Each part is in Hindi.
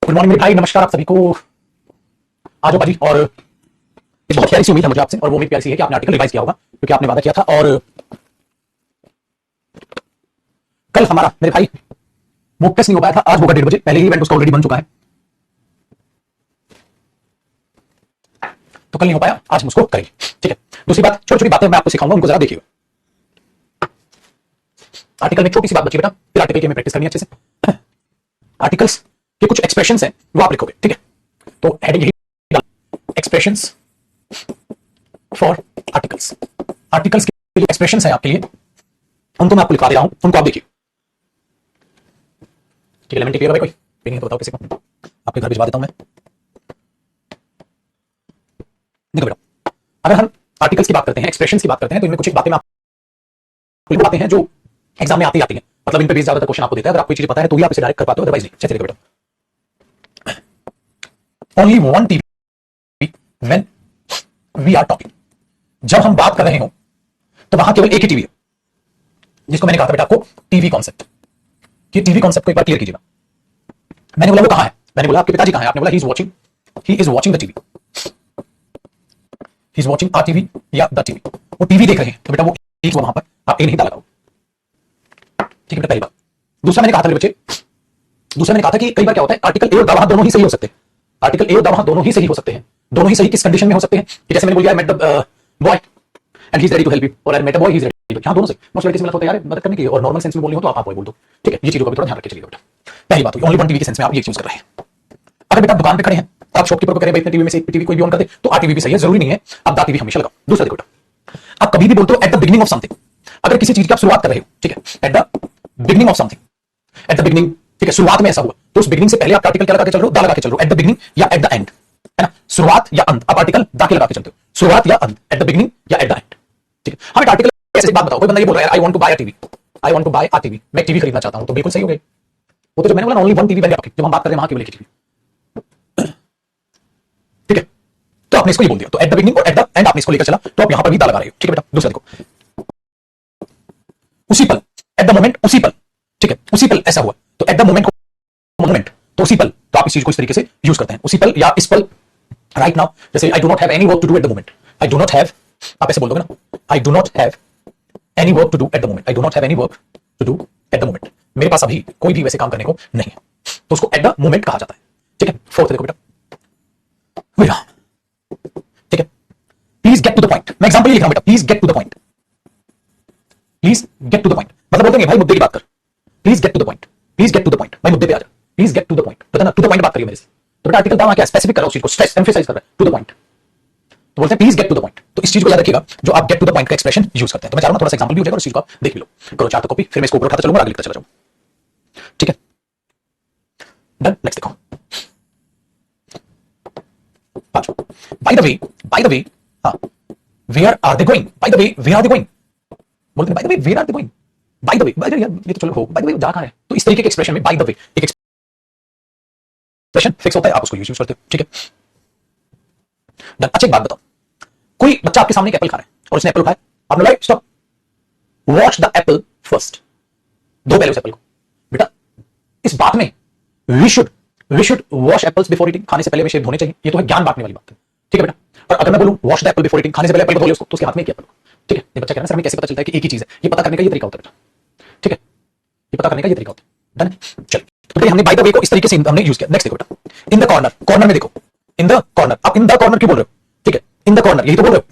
गुड मॉर्निंग मेरे भाई, नमस्कार आप सभी को। आज हो भाजी। और एक बहुत प्यारी सी उम्मीद है मुझे आपसे, और वो उम्मीद प्यारी सी है कि आपने आर्टिकल रिवाइज किया होगा, क्योंकि आपने वादा किया था। और कल हमारा मेरे भाई वो टेस्ट नहीं हो पाया था, आज होगा 1:30 बजे। पहले ही इवेंट उसका ऑलरेडी बन चुका है, तो कल नहीं हो पाया, आज हम उसको करेंगे। ठीक है। दूसरी बात, छोटी छोटी बातें मैं आपको सिखाऊंगा, उनको जरा देखिए। आर्टिकल में छोटी सी बात बची बेटा, फिर आर्टिकल की हमें प्रैक्टिस करनी है अच्छे से। आर्टिकल्स के कुछ एक्सप्रेशंस हैं वो आप लिखोगे, ठीक है। तो हेडिंग यही, एक्सप्रेशंस फॉर आर्टिकल्स। आर्टिकल्स के जो एक्सप्रेशंस हैं आपके लिए, उनको मैं आपको लिखवा दे रहा हूं, उनको आप देखिए। ठीक है। एलिमेंट्री क्लियर है कोई? नहीं तो बताओ किसी को, आपके घर भिजवा देता हूं मैं। देखो बेटा, अगर हम आर्टिकल्स की बात करते हैं, एक्सप्रेशंस की बात करते हैं, तो इनमें कुछ एक बातें मैं आपको बातें हैं जो एग्जाम में आती हैं। मतलब इन पे बेस ज्यादातर क्वेश्चन आपको देता है। अगर आपको चीजें पता है तो ही आप इसे डायरेक्ट कर पाते हो, अदरवाइज नहीं। जैसे देखो बेटा, only one TV when we are talking. जब हम बात कर रहे हो तो वहां केवल एक ही टीवी है, जिसको मैंने कहा था बेटा आपको टीवी कॉन्सेप्ट। कि टीवी कॉन्सेप्ट को एक बार क्लियर कीजिएगा। मैंने बोला वो कहां है, मैंने बोला आपके पिताजी कहां है, आपने बोला he is watching the TV. He is watching our TV या द टीवी। वो टीवी देख रहे हैं, तो बेटा वो एक वहां पर आप ए नहीं डाला। ठीक है बेटा, पहली बात। दूसरा मैंने कहा था बच्चे, कि कई बार क्या होता है, आर्टिकल ए और द वहां दोनों ही सही हो सकते हैं। आर्टिकल ए और द वहां दोनों ही सही हो सकते हैं। दोनों ही सही किस कंडीशन में हो सकते हैं? कि जैसे मैंने बोला, I met the boy and he is ready to help you, और I met a boy he is ready. यहां दोनों सही। मोस्ट लाइकली होता है यार मदद करने की, और नॉर्मल सेंस में बोलनी हो तो आप बॉय बोल दो। ठीक है, ये चीजों का भी थोड़ा ध्यान रखिए चलिए बेटा। पहली बात, ओनली वन टीवी के सेंस में आप ये यूज कर रहे हैं। अगर बेटा दुकान पे खड़े हैं, आप शॉपकीपर को कह रहे हैं भाई टीवी में से एक टीवी कोई भी ऑन कर दे, तो आ टीवी भी सही है, जरूरी नहीं है आप दा टीवी हमेशा लगाओ। दूसरा देखो बेटा, आप कभी भी बोलते हो eight the beginning of something. अगर किसी चीज की आप शुरुआत कर रहे हो, ठीक है, at the beginning of something, eight the beginning, ठीक है, शुरुआत में ऐसा हुआ, तो उस बिगिनिंग से पहले आप आर्टिकल क्या लगा के चल रहे हो? दा लगा के चल रहे हो। एट द बिगिनिंग या एट द एंड, है ना, शुरुआत या अंत, आप आर्टिकल दा के लगा के चलते हो। शुरुआत या अंत, एट द बिगिनिंग या एट द एंड। ठीक है। हम एक आर्टिकल ऐसे बात बताओ, कोई बंदा ये बोल रहा है I want to buy a TV, I want to buy a TV, मैं टीवी खरीदना चाहता हूं, तो बिल्कुल सही हो गई। वो तो जो मैंने बोला ओनली वन टीवी व्हेन जब हम बात कर रहे हैं वहां केवल एक टीवी। ठीक है, तो आपने इसको ये बोल दिया, तो एट द बिगिनिंग और एट द एंड आपने इसको लेकर चला, तो आप यहां पर भी दा लगा रहे हो। ठीक है बेटा। दूसरा देखो, उसी पल, एट द मोमेंट, उसी पल। ठीक है, उसी पल ऐसा हुआ, तो एट द मोमेंट, मोमेंट तो उसी पल, तो आप इस चीज को इस तरीके से यूज करते हैं, उसी पल या इस पल, राइट नाउ। जैसे I do not have any work to do at the moment, I do not have, आप ऐसे बोल दोगे ना, I do not have any work to do at the moment, I do not have any work to do at the moment. मेरे पास अभी कोई भी वैसे काम करने को नहीं है, तो उसको एट द मोमेंट कहा जाता है। ठीक है। फोर्थ देखो बेटा, विराम। ठीक है, please get to the point. मैं एग्जांपल लिख रहा हूं बेटा, please get to the point, please get to the point. मतलब बोलते हैं भाई मुद्दे की बात कर, please get to the point, please get to the point, भाई मुद्दे पे आ जा, please get to the point. तो ना टू द पॉइंट बात करिए मेरे से, तो बेटा आर्टिकल दा क्या स्पेसिफिक कर रहा है, उस चीज को स्ट्रेस एम्फसाइज कर रहा है, टू द पॉइंट। तो बोलते हैं please get to the point. तो इस चीज को याद रखिएगा, जो आप गेट टू द पॉइंट का एक्सप्रेशन यूज करते हैं। तो मैं चाह रहा हूं थोड़ा सा एग्जांपल भी हो जाएगा और इस चीज को आप देख भी लो। करो चार्ट कॉपी, फिर मैं इसको ऊपर उठाता चलूंगा, आगे लिखता चला जाऊंगा। ठीक है, डन। नेक्स्ट देखो, बाय द वे, हाँ, where are they going, by the way where are they going. बोलते हैं by the way where are they going, by the way, यार ये तो चलो हो, बाय द वे जा कहां है। तो इस तरीके के एक्सप्रेशन में बाय द वे एक एक्सप्रेशन फिक्स होता है, आप उसको यूज करते हो। ठीक है, डन। अच्छा एक बात बताओ, कोई बच्चा आपके सामने एक एप्पल खा रहा है और उसने एप्पल खाया, आपने बोला stop, wash the apple first, दो पहले उस एप्पल को। बेटा इस बात में we should wash apples before eating, खाने से पहले शेप धोने चाहिए, ये तो है ज्ञान बांटने वाली बात है। ठीक है बेटा, और अगर मैं बोलूं wash the Apple before eating, खाने से पहले एप्पल को धो ले उसको, तो उसके हाथ में एक एप्पल। ठीक है, ये बच्चा कह रहा है सर हमें कैसे पता चलता है कि एक ही चीज है? ये पता करने का ये तरीका होता है बेटा। ठीक है, ये पता करने का ये तरीका होता है। डन। चलिए, तो हमने बाय द वे को इस तरीके से हमने यूज किया। नेक्स्ट देखो बेटा, इन द कॉर्नर, कॉर्नर में देखो, इन द कॉर्नर। आप इन द कॉर्नर क्यों बोल रहे हो? ठीक है, इन द कॉर्नर, यही तो बोल रहे हो,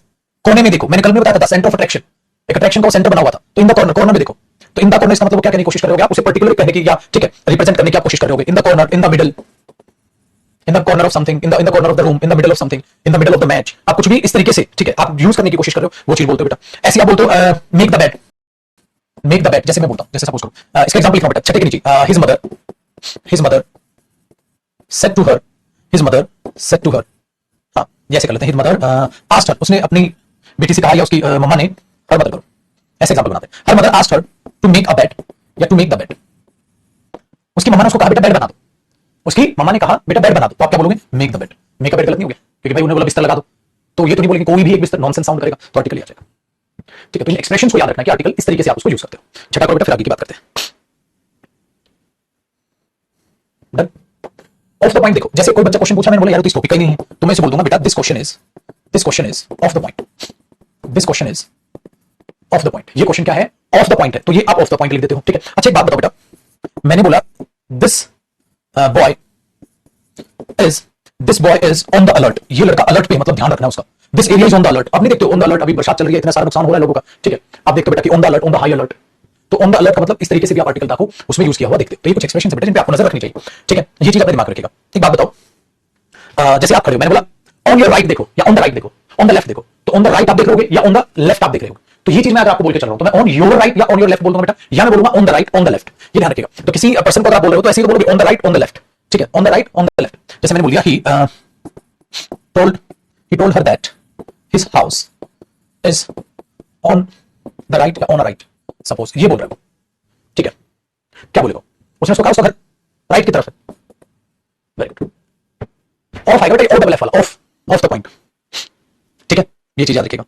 कोने में देखो। मैंने कल में बताया था सेंटर ऑफ अट्रैक्शन, एक अट्रैक्शन का सेंटर बना हुआ था, तो इन द कॉर्नर, कॉर्नर में देखो। तो इन द कॉर्नर इसका मतलब क्या कहने की कोशिश कर रहे हो आप? उसे पर्टिकुलर कहने की या ठीक है रिप्रेजेंट करने की आप कोशिश कर रहे हो। In the corner, in the middle, in the corner of something, in the corner of the room, in the middle of something, in the middle of the match. आप कुछ भी इस तरीके से, ठीक है, आप यूज करने की कोशिश कर रहे हो, वो चीज बोलते हो बेटा। ऐसे आप बोलते हो make the bed, make the bed, जैसे मैं बोलता हूं, जैसे सपोज करो इसका एग्जांपल लिखो बेटा, छठे के नीचे, his mother said to her, his mother said to her, हाँ जैसे कर लेते हैं, हिज मदर आस्क्ड हर, उसने अपनी बेटी से कहा, या उसकी मम्मा ने, हर मदर करो, ऐसे एग्जांपल बनाते हैं। Her mother asked her to make a bed या टू मेक द बेड। उसकी मम्मा ने उसको कहा बेटा बेड बना दो, उसकी मम्मा ने कहा बेटा बेड बना दो, तो आप क्या बोलोगे? Make the bed. Make a bed गलत नहीं हो गया, क्योंकि भाई उन्होंने बोला बिस्तर लगा दो, तो ये तो नहीं बोलेंगे कोई भी एक बिस्तर, नॉनसेंस साउंड करेगा, तो आर्टिकल आ जाएगा। ठीक है, तो इन एक्सप्रेशंस को याद रखना कि आर्टिकल इस तरीके से आप उसको यूज करते हो। छठा करो बेटा, फिर आगे की बात करते हैं। डन। ऑफ द पॉइंट देखो, जैसे कोई बच्चा क्वेश्चन पूछा, मैंने बोला यार तो इस टॉपिक का ही नहीं है, तो मैं इसे बोल दूंगा बेटा this question is of the point, this question is of the point. ये क्वेश्चन क्या है? ऑफ द पॉइंट है, तो ये आप ऑफ द पॉइंट लिख देते हो, ठीक है। अच्छा एक बात बताओ बेटा, मैंने बोला this boy is on the alert, ये लड़का अलर्ट पे, मतलब ध्यान रखना है उसका। This area is on the alert, आप नहीं देखते हो ऑन द अलर्ट, अभी बरसात चल रही है, इतना सारा नुकसान हो रहा है लोगों का, ठीक है। आप देखते हो बेटा कि on the alert, on the high alert, तो ऑन द अलर्ट का मतलब इस तरीके से भी आप आर्टिकल को उसमें यूज किया हुआ देखते हो। तो ये कुछ एक्सप्रेशन है बेटा जिन पे आपको नजर रखनी चाहिए, ठीक है। ये चीज अपने दिमाग में रखिएगा। एक बात बताओ, जैसे आप खड़े हो, मैंने बोला ऑन योर राइट देखो या ऑन द राइट देखो, ऑन द लेफ्ट देखो, तो ऑन द राइट आप देख रहोगे या ऑन द लेफ्ट आप देख रहे हो। तो ये चीज मैं अगर आपको बोल के चल रहा हूं तो मैं ऑन योर राइट या ऑन योर लेफ्ट बोल दूंगा बेटा, या मैं बोलूंगा on the right on the left, ये ध्यान रखिएगा। तो किसी पर्सन को अगर आप बोल रहे हो तो ऐसे ही बोलोगे on the right on the left, ठीक है, on the right on the left. जैसे मैंने बोल दिया he told her that his house is on the right या ऑन द राइट, सपोज ये बोल रहा है, ठीक है। क्या बोलेगा उसने? उसको कहा उसका घर राइट की तरफ है, वेरी गुड। ऑफ आएगा बेटा, ओ डबल एफ वाला, ऑफ द पॉइंट, ठीक है। ये चीज याद रखिएगा।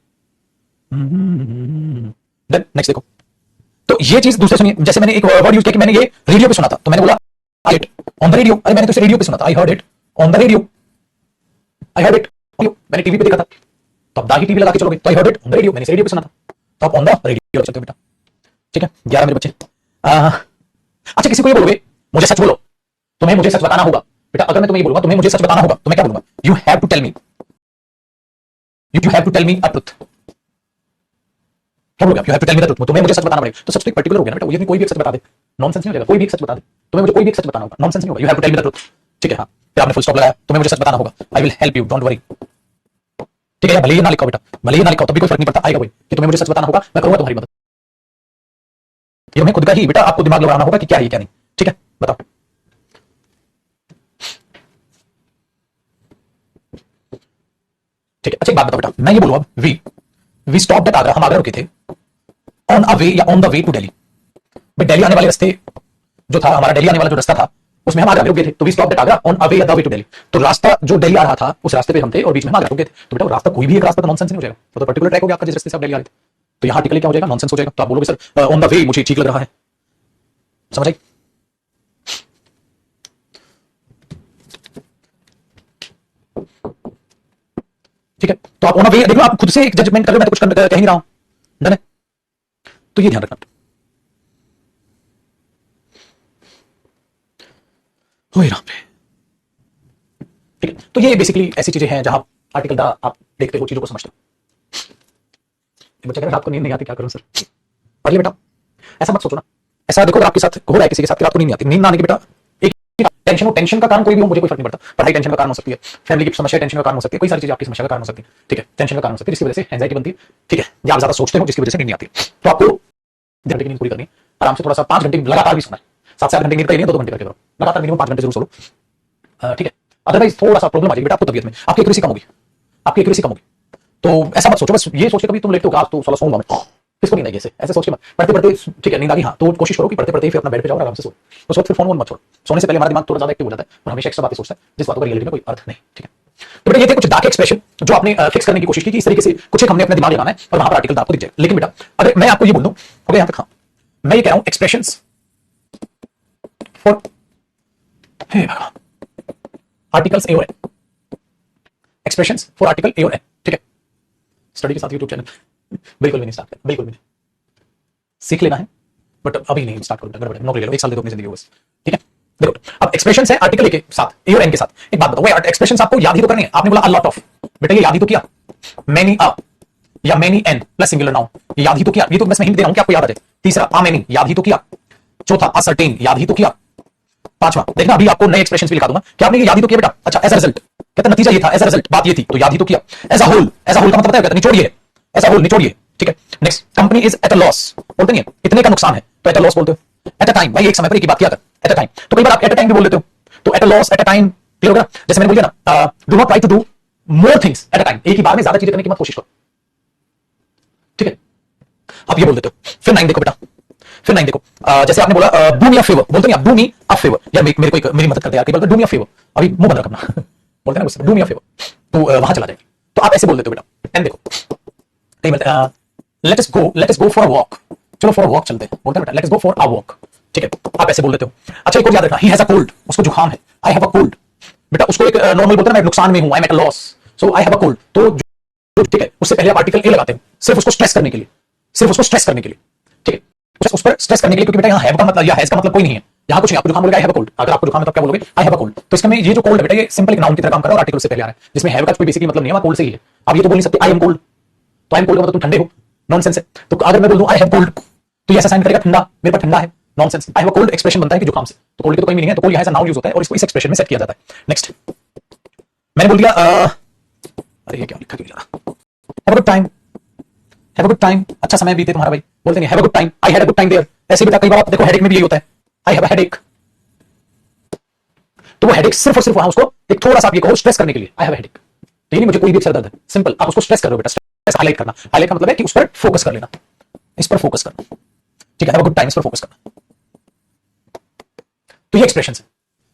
देन नेक्स्ट देखो, तो ये चीज दूसरे सुनिए, जैसे मैंने एक वर्ड यूज किया कि मैंने ये रेडियो पे सुना था, तो मैंने बोला आई इट ऑन द रेडियो, अरे मैंने तो इसे रेडियो पे सुना था, I heard it on the radio, I heard it, मैंने टीवी पे देखा था, तो अब दाही टीवी लगा के चलोगे, तो I heard it on the radio, मैंने इसे रेडियो पे सुना था, तो आप ऑन द रेडियो चलते हो बेटा, ठीक है। 11 मेरे बच्चे। अच्छा किसी को ये बोलोगे मुझे सच बोलो, तुम्हें मुझे सच बताना होगा बेटा, अगर मैं तुम्हें ये बोलूंगा तुम्हें मुझे सच बताना होगा, तो मैं क्या बोलूंगा? You have to tell me, you have to tell me a truth. क्या बोलोगे? You have to tell me the truth, तुम्हें मुझे सच बताना पड़ेगा। तो सच तो एक पर्टिकुलर हो गया ना बेटा, ये कोई भी एक सच बता दे, नॉनसेंस नहीं हो जाएगा, कोई भी एक सच बता दे, तुम्हें मुझे कोई भी एक सच बताना होगा, नॉनसेंस नहीं होगा, you have to tell me the truth, ठीक है। हाँ, फिर आपने फुल स्टॉप लगाया, तुम्हें मुझे सच बताना होगा, I will help you, don't worry, ठीक है। भले ये ना लिखा बेटा, भले ये ना लिखा तब भी कोई फर्क नहीं पड़ता, आएगा वही कि तुम्हें मुझे सच बताना होगा, मैं करूंगा तुम्हारी मदद। ये हमें खुद का ही बेटा आपको दिमाग लगाना होगा कि क्या है क्या नहीं, ठीक है। बताओ ठीक है। अच्छा एक बात बताओ बेटा, मैं ये बोलूं अब वी स्टॉप्ड एट आगरा, हम आगरा रुके थे, ऑन अ वे या on the way to Delhi. भाई दिल्ली आने वाले रास्ते जो था, हमारा दिल्ली आने वाला जो रास्ता था उसमें हम आगरा में रुके थे, तो we stopped at Agra on a way या द वे टू दिल्ली। तो रास्ता जो दिल्ली आ रहा था उस रास्ते पे हम थे और बीच में हम आगरा रुके थे। तो बेटा रास्ता कोई भी एक रास्ता तो नॉनसेंस नहीं हो जाएगा, तो पर्टिकुलर ट्रैक हो गया आपका जिस रास्ते से आप दिल्ली आ रहे थे, तो यहाँ आर्टिकल क्या हो जाएगा? नॉनसेंस हो जाएगा। तो आप बोलोगे सर ऑन द वे मुझे ठीक लग रहा है, समझ आई? ठीक है, तो आप ऑन अ वे देखो, आप खुद से एक जजमेंट कर लो, मैं तो कुछ कह नहीं रहा हूं, डन है। तो ये ध्यान रखना, ठीक है। तो ये बेसिकली ऐसी चीजें हैं जहां आर्टिकल द आप देखते हो, चीजों को समझते हो। बच्चा कह रहा है आपको नींद नहीं आती, क्या करूं सर? पढ़िए बेटा, ऐसा मत सोचो ना, ऐसा देखो अगर आपके साथ हो रहा है किसी के साथ कि आपको नींद नहीं आती, नींद ना आने की बेटा एक टेंशन हो, टेंशन का कारण कोई भी हो, मुझे कोई फर्क नहीं पड़ता। पढ़ाई टेंशन का कारण हो सकती है, फैमिली की समस्या टेंशन का कारण हो सकती है, कोई सारी चीजें आपकी समस्या का कारण हो सकती है, ठीक है, टेंशन का कारण हो सकती है, जिसकी वजह से एंजाइटी बनती है, ठीक है, या आप ज्यादा सोचते हो जिसकी वजह से नींद नहीं आती। तो आपको घंटे की नींद पूरी करनी है, आराम से थोड़ा सा 5 घंटे लगातार भी सोना है, 7 से 8 घंटे नींद का 2 घंटे करके करो लगातार, मिनिमम 5 घंटे जरूर सोलो, ठीक है। अदरवाइज थोड़ा सा प्रॉब्लम आ जाएगी बेटा आपको तबीयत में, आपकी एक्यूरेसी कम होगी, आपकी एक्यूरेसी कम होगी। तो ऐसा मत सोचो, बस ये सोच के कभी तुम लेटते हो आज तो साला सोऊंगा मैं, किसको नींद आएगी ऐसे सोच के मत। पढ़ते पढ़ते ठीक है नींद आ गई, हाँ तो कोशिश करो कि पढ़ते पढ़ते ही फिर अपना बेड पे जाओ, आराम से सो। उस वक्त फिर फोन मत छोड़ो, सोने से पहले हमारा दिमाग थोड़ा ज्यादा एक्टिव हो जाता है और हमेशा एक्स्ट्रा बातें सोचता है जिस बातों का रियलिटी में कोई अर्थ नहीं, ठीक है। तो बेटा ये थे कुछ डार्क एक्सप्रेशन जो आपने फिक्स करने की कोशिश की कि इस तरीके से कुछ एक हमने अपने दिमाग लगाना है और वहां पर आर्टिकल आपको दिख जाए। लेकिन बेटा अगर मैं आपको ये बोल दूं, हो गया यहां तक? हाँ, मैं ये कह रहा हूं एक्सप्रेशंस फॉर आर्टिकल्स ए और N, expressions for article a और एन, ठीक है। स्टडी के साथ यूट्यूब चैनल बिल्कुल भी नहीं स्टार्ट कर, बिल्कुल भी नहीं, सीख लेना है बट अभी नहीं स्टार्ट करूंगा, गड़बड़ है, नौकरी ले लो, 1 साल दे दो अपनी जिंदगी को बस, ठीक है। देखो अब एक्सप्रेशंस है आर्टिकल ए के साथ, ए और एन के साथ। एक बात बताओ, वो एक्सप्रेशंस आपको याद ही तो करनी है, आपने बोला अ लॉट ऑफ, बेटा ये याद ही तो किया, मैनी अ या many an plus singular noun, ये याद ही तो किया, ये तो बस मैं हिंट दे रहा हूं कि आपको याद आ जाए। तीसरा आ मैनी, याद ही तो किया। चौथा असर्टेन, याद ही तो किया। पांचवा देखना अभी आपको नए एक्सप्रेशंस भी लिखा दूंगा कि आपने ये याद ही तो किया बेटा। अच्छा एज अ रिजल्ट, कहता नतीजा ये था, एज अ रिजल्ट बात ये थी, तो याद ही तो किया। As a whole, as a whole का मतलब पता है, निचोड़िए, एज अ होल निचोड़िए, ठीक है। Next company is eight a loss, बोलते नहीं है इतने का नुकसान है तो एट अ लॉस बोलते हो। एट अ टाइम, भाई एक समय पर एक ही बात किया कर, एट अ टाइम, तो कई बार आप एट अ टाइम भी बोल देते हो, तो at a loss, at a time, clear होगा। जैसे मैंने बोल दिया ना, do not try to do more things at a time, एक ही बार में ज्यादा चीजें करने की मत कोशिश करो, ठीक है। आप ये बोल देते हो। फिर 9 देखो बेटा, फिर 9 देखो, जैसे आपने बोला डू मी अ फेवर, बोलते नहीं आप, डू मी अ फेवर, यार मेरे को मेरी मदद कर दे यार, बोलते डू मी अ फेवर, अभी मुंह बंद रखना बोलते हैं ना डू मी अ फेवर, तो वहां चला जाएगा। तो आप ऐसे बोल देते हो बेटा। 10 देखो, कहीं बोलते let us go for a walk, चलो फॉर अ वॉक चलते हैं, बोलते हैं बेटा let us go for a walk, ठीक है। आप ऐसे बोल देते हो। अच्छा एक और याद रखना, ही हैज अ कोल्ड, उसको जुकाम है, आई हैव अ कोल्ड, बेटा उसको एक नॉर्मल बोलते हैं ना, मैं नुकसान में हूं, I am eight a loss, so I have a cold, तो ठीक है उससे पहले आप आर्टिकल ए लगाते हो सिर्फ उसको स्ट्रेस करने के लिए, सिर्फ उसको स्ट्रेस करने के लिए, ठीक है उस पर स्ट्रेस करने के लिए, क्योंकि बेटा यहाँ हैव का मतलब या हैज का मतलब कोई नहीं है, यहाँ कुछ नहीं, आपको जुकाम बोलेगा आई हैव अ कोल्ड, अगर आपको जुकाम है तो क्या बोलोगे आई हैव अ कोल्ड, तो इसमें ये जो कोल्ड है बेटा ये सिंपल एक नाउन की तरह काम कर रहा है और आर्टिकल से पहले आ रहा है, जिसमें हैव का कोई बेसिकली मतलब नहीं है, कोल्ड से ही है। आप ये तो बोल नहीं सकते आई एम कोल्ड, तो आई एम कोल्ड का मतलब तुम ठंडे हो, नॉनसेंस है। तो अगर मैं बोल दूं आई हैव कोल्ड तो ये ऐसा साइन करेगा ठंडा, मेरे पास ठंडा है, nonsense. I have a cold expression बनता है कि जुकाम से, तो कोल्ड की तो कोई मीनिंग है, तो कोल्ड यहाँ से नाउन यूज होता है और इसको इस एक्सप्रेशन में सेट किया जाता है। नेक्स्ट मैंने बोल दिया अरे ये क्या लिखा क्यों जा रहा, have a good time, have a good time, अच्छा समय बीते तुम्हारा भाई, बोलते नहीं have a good time, I had a good time there. ऐसे बेटा कई बार आप देखो हेडेक में भी यही होता है, आई हैव अ हेडेक, तो वो हेडेक सिर्फ और सिर्फ वहां उसको एक थोड़ा सा आप ये कहो स्ट्रेस करने के लिए, आई हैव अ हेडेक, तो ये नहीं मुझे कोई भी सर दर्द है, सिंपल आप उसको स्ट्रेस कर रहे हो बेटा, स्ट्रेस हाईलाइट करना, हाईलाइट का मतलब है कि उस पर फोकस कर लेना, इस पर फोकस करना, ठीक है हैव अ गुड टाइम, इस पर फोकस करना, तो ये एक्सप्रेशन है।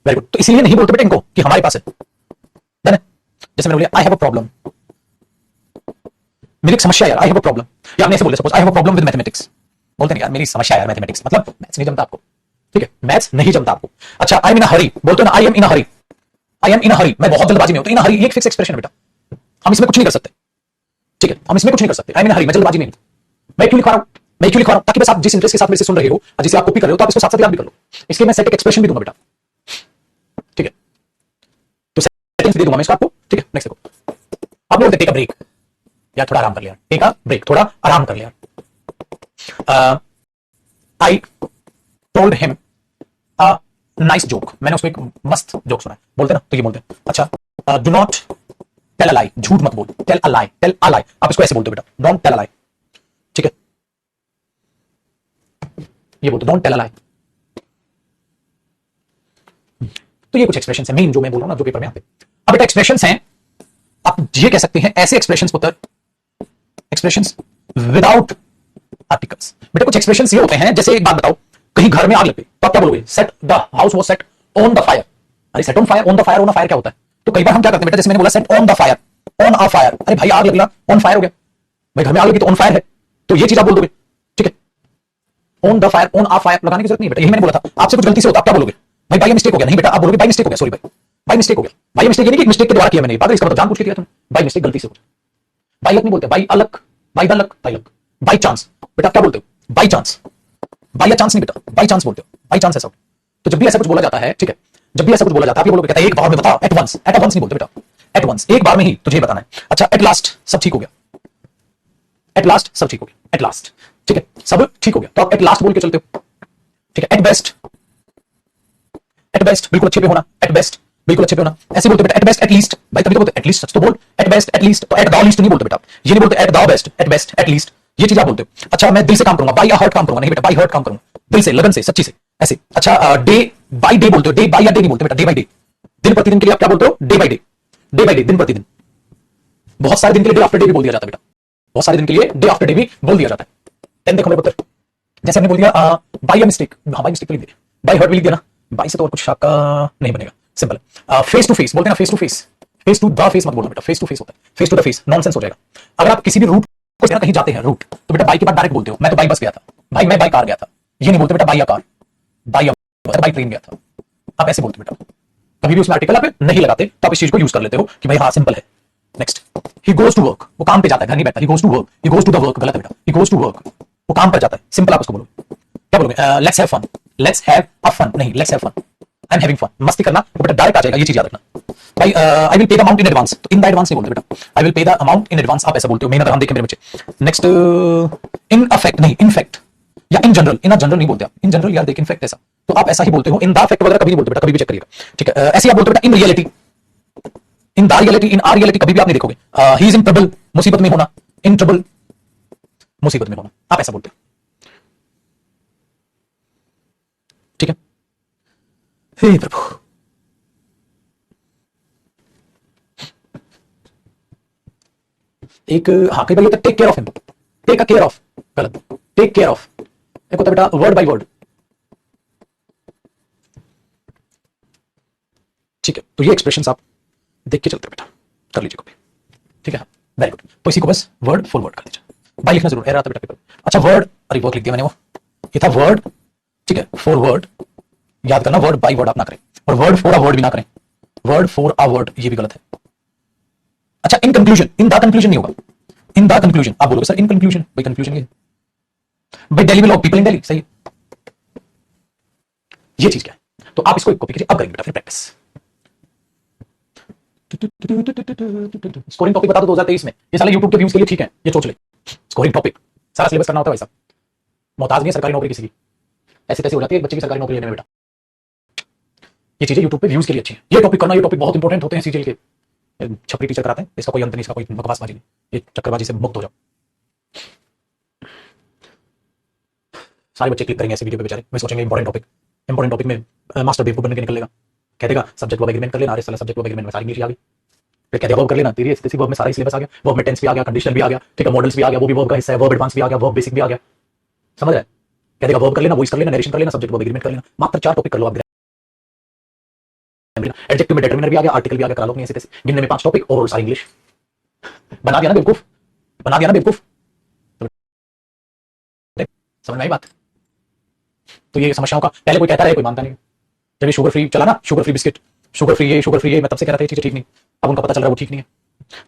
वेरी गुड, तो इसीलिए नहीं बोलते बेटा इनको कि हमारे पास है, डन है। जैसे मैंने बोला आई हैव अ प्रॉब्लम, मेरी एक समस्या यार, आई हैव अ प्रॉब्लम, या आपने ऐसे बोले suppose I have a problem with mathematics, बोलते नहीं यार मेरी समस्या यार मैथमेटिक्स, मतलब मैथ्स नहीं जमता आपको, ठीक है मैथ्स नहीं जमता आपको। अच्छा आई एम इन अ हरी, बोलते हो ना I am in a Hari, I am in a हरी, मैं बहुत जल्दबाजी में हूं, तो इन अ हरी ये एक फिक्स एक्सप्रेशन है बेटा, हम इसमें कुछ नहीं कर सकते, ठीक है हम इसमें कुछ नहीं कर सकते, आई एम इन अ हरी, मैं जल्दबाजी में हूं, मैं क्यों लिखा रहा हूं, मैं क्यों लिखा रहा हूं, ताकि बस आप जिस इंटरेस्ट के साथ मेरे से सुन रहे हो और जिसे आप कॉपी कर रहे हो तो आप इसको साथ साथ याद भी कर लो, इसलिए मैं सेट एक एक्सप्रेशन भी दूंगा बेटा, ठीक है तो सेटिंग्स दे दूंगा मैं इसको आपको, ठीक है। नेक्स्ट देखो आप बोलते टेक अ ब्रेक, या थोड़ा आराम कर लिया, टेक अ ब्रेक, थोड़ा आराम कर लिया। I told him a nice joke, मैंने उसको एक मस्त जोक सुना है, बोलते ना तो ये बोलते हैं। अच्छा डू नॉट टेल अ लाई, झूठ मत बोल, tell a lie, tell a लाई, आप इसको ऐसे बोलते हो बेटा डोंट टेल अ लाई, ठीक है ये बोलते डोंट टेल अ लाई, तो ये कुछ एक्सप्रेशन है मेन जो मैं बोल रहा हूं ना जो पेपर में आते हैं। अब बेटा एक्सप्रेशन हैं, आप ये कह सकते हैं ऐसे एक्सप्रेशन पुत्र, एक्सप्रेशन विदाउट आर्टिकल्स। बेटा कुछ एक्सप्रेशन ये होते हैं, जैसे एक बात बताओ कहीं घर में आग लग गई तो आप क्या बोलोगे, set the house was set on the fire, अरे set on fire, on the fire, on a fire क्या होता है, तो कई बार हम क्या करते हैं बेटा, जैसे मैंने बोला set on the fire, on a fire, अरे भाई आग लगला ऑन फायर हो गया, भाई घर में आग लगी तो ऑन फायर है, तो ये चीज आप बोल दोगे, ठीक है on the fire, on a fire लगाने की जरूरत नहीं बेटा, यही मैंने बोला था। आपसे कुछ गलती से होता आप क्या बोलोगे, भाई बाय मिस्टेक हो गया, नहीं बेटा आप बोलोगे बाय मिस्टेक हो गया, सॉरी भाई बाय मिस्टेक हो गया, बाय मिस्टेक ये नहीं कि मिस्टेक के द्वारा किया मैंने, बात इसका मतलब जानबूझ के किया तुमने, बाय मिस्टेक गलती से हो, बाय लक नहीं बोलते, by a luck, by the luck, by luck, by chance, बेटा क्या बोलते हो बाय चांस, बाय चांस नहीं बेटा बाय चांस बोलते हो, बाय चांस ऐसा। तो जब भी ऐसा कुछ बोला जाता है, ठीक है जब भी ऐसा कुछ बोला जाता है आप ये बोलोगे कहता है एक बार में बता, एट वंस, एट वंस नहीं बोलते बेटा, एट वंस एक बार में ही तुझे बताना है। अच्छा एट लास्ट सब ठीक हो गया, एट लास्ट सब ठीक हो गया, एट लास्ट ठीक है सब ठीक हो गया, तो आप एट लास्ट बोल के चलते हो, ठीक है एट बेस्ट, एट बेस्ट बिल्कुल अच्छे पे होना, एट बेस्ट बिल्कुल अच्छे पे होना, ऐसे बोलते बेटा एट बेस्ट एट लीस्ट, भाई तभी तो बोलते एट लीस्ट सच तो बोल, एट बेस्ट एट लीस्ट, तो एट द लीस्ट नहीं बोलते बेटा, ये नहीं बोलते at the best, at best at least, ये चीज आप बोलते हो। अच्छा मैं दिल से काम करूंगा, बाय अ हार्ट काम करूंगा, नहीं बेटा बाय हार्ट काम करूंगा, दिल से लगन से सच्ची से ऐसे। अच्छा डे बाय डे बोलते हो, डे बाय या डे नहीं बोलते बेटा, डे बाय डे, दिन प्रतिदिन के लिए आप क्या बोलते हो, day by day, day by day दिन प्रतिदिन, बहुत सारे दिन के लिए डे आफ्टर डे भी बोल दिया जाता है बेटा, बहुत सारे दिन के लिए डे आफ्टर डे भी बोल दिया जाता है। देन देखो मेरे पुत्र जैसे हमने बोल दिया बाय अ मिस्टेक, हाँ बाय मिस्टेक लिख दिया, बाय हार्ट भी लिख दिया ना, बाय से तो और कुछ आपका नहीं बनेगा, सिंपल। फेस टू फेस बोलते हैं ना, face to face, face to the face मत बोलना बेटा, फेस टू फेस होता है, face to the face nonsense हो जाएगा। अगर आप किसी भी रूट को कहीं जाते हैं रूट, तो बेटा बाई के बाद डायरेक्ट बोलते हो, मैं तो बाई बस गया था, भाई मैं बाई कार गया था, ये नहीं बोलते बेटा by car, by by train गया था, आप ऐसे बोलते बेटा, कभी भी उसमें आर्टिकल आप नहीं लगाते तो आप इस चीज को यूज कर लेते हो कि भाई हाँ सिंपल है। Next he goes to work, वो काम पे जाता है, घर नहीं बैठता, he goes to work, he goes to the work गलत है बेटा, ही गोज टू वर्क वो काम पर जाता है, सिंपल आप उसको बोलो, क्या बोलोगे let's have fun, let's have a fun नहीं let's have fun, I am having fun, मस्ती करना तो बेटा डायरेक्ट आ जाएगा, ये चीज याद रखना। भाई I will pay the amount in advance, तो इन द एडवांस नहीं बोलते बेटा, I will pay the amount in advance आप ऐसा बोलते हो, मेन अगर हम देखें मेरे बच्चे। नेक्स्ट इन अफेक्ट नहीं इनफेक्ट, या इन जनरल, इन जनरल नहीं बोलते आप, इन जनरल यार देख इनफेक्ट ऐसा, तो आप ऐसा ही बोलते हो, इन द फैक्ट वगैरह कभी नहीं बोलते बेटा, कभी भी चेक करिएगा, ठीक है ऐसे आप बोलते बेटा in reality, in the reality, in are reality कभी भी आप नहीं देखोगे, ही इज इन ट्रबल मुसीबत में होना, इन ट्रबल मुसीबत में होना, आप ऐसा बोलते हो, ठीक है। हे प्रभु एक हाँ कई बार होता है take care of him, take a care of गलत, टेक केयर ऑफ एक होता है बेटा वर्ड बाय वर्ड, ठीक है तो ये एक्सप्रेशंस आप देख के चलते बेटा, कर लीजिए कॉपी, ठीक है वेरी गुड। तो इसी को बस वर्ड फुल वर्ड कर दीजिए, बाय लिखना जरूर एरर आता बेटा पेपर। अच्छा वर्ड, अरे वर्क लिख दिया मैंने, वो ये था वर्ड, ठीक है फॉर वर्ड याद करना, वर्ड बाय वर्ड आप ना करें और वर्ड फॉर अ वर्ड भी ना करें, वर्ड फॉर अ वर्ड, ये भी गलत है। अच्छा, in conclusion, in the conclusion नहीं होगा, इन द कंक्लूजन आप बोलोगे सर इन कंक्लूजन, भाई कंक्लूजन ये भाई दिल्ली में लोग पीपल इन दिल्ली, सही है। ये चीज क्या है, तो आप इसको कॉपी कीजिए, अब करेंगे बेटा फिर प्रैक्टिस। स्कोरिंग टॉपिक बता दो 2023 में, ये साले यूट्यूब के व्यूज के लिए ठीक है, ये सोच ले। स्कोरिंग टॉपिक सारा सिलेबस करना होता है भाई साहब, मोहताज नहीं है सरकारी नौकरी किसी की, ऐसे तैसे हो जाती है एक बच्चे की सरकारी नौकरी लेने में बेटा। ये चीजें यूट्यूब पे व्यूज के लिए अच्छी है, ये टॉपिक करना, ये टॉपिक बहुत इंपॉर्टेंट होते हैं सीजीएल के, छपरी टीचर कराते हैं, इसका कोई अंत नहीं, इसका कोई बकवासबाजी नहीं, ये चक्करबाजी से मुक्त हो जाओ। सारे बच्चे क्लिक करेंगे ऐसे वीडियो पे बेचारे, वे सोचेंगे इंपॉर्टेंट टॉपिक में मास्टर बेवकूफ बनने के निकल लेगा, कह देगा सब्जेक्ट वर्ब एग्रीमेंट कर लेना, अरे साला सब्जेक्ट वर्ब एग्रीमेंट में सारी इंग्लिश आ गई, फिर कह देगा वर्ब कर लेना, तेरी ऐसी वर्ब में सारा सिलेबस आ गया, वर्ब में टेंस भी आ गया, कंडीशनल भी आ गया, ठीक है, मॉडल्स भी आ गया, वो भी वर्ब का हिस्सा है, वर्ब एडवांस भी आ गया, वर्ब बेसिक भी आ गया, समझ रहे हैं, कह देगा वर्ब कर लेना, वॉइस कर लेना, नरेशन कर लेना, सब्जेक्ट वर्ब एग्रीमेंट कर लेना, मात्र 4 टॉपिक कर लो आप, एडजेक्टिव में डिटरमिनर भी आ गया, आर्टिकल भी आ गया, करा लो अपनी ऐसे तैसे, गिनने में 5 टॉपिक और सारी इंग्लिश, बना दिया ना बेवकूफ, बना दिया ना बेवकूफ, समझ में आई बात। तो ये समस्याओं का पहले कोई कहता है कोई मानता नहीं, जब ये शुगर फ्री चला ना, sugar free biscuit, sugar free ये मैं तब से कह रहा था ये चीजें ठीक नहीं, अब उनका पता चल रहा है वो ठीक नहीं है,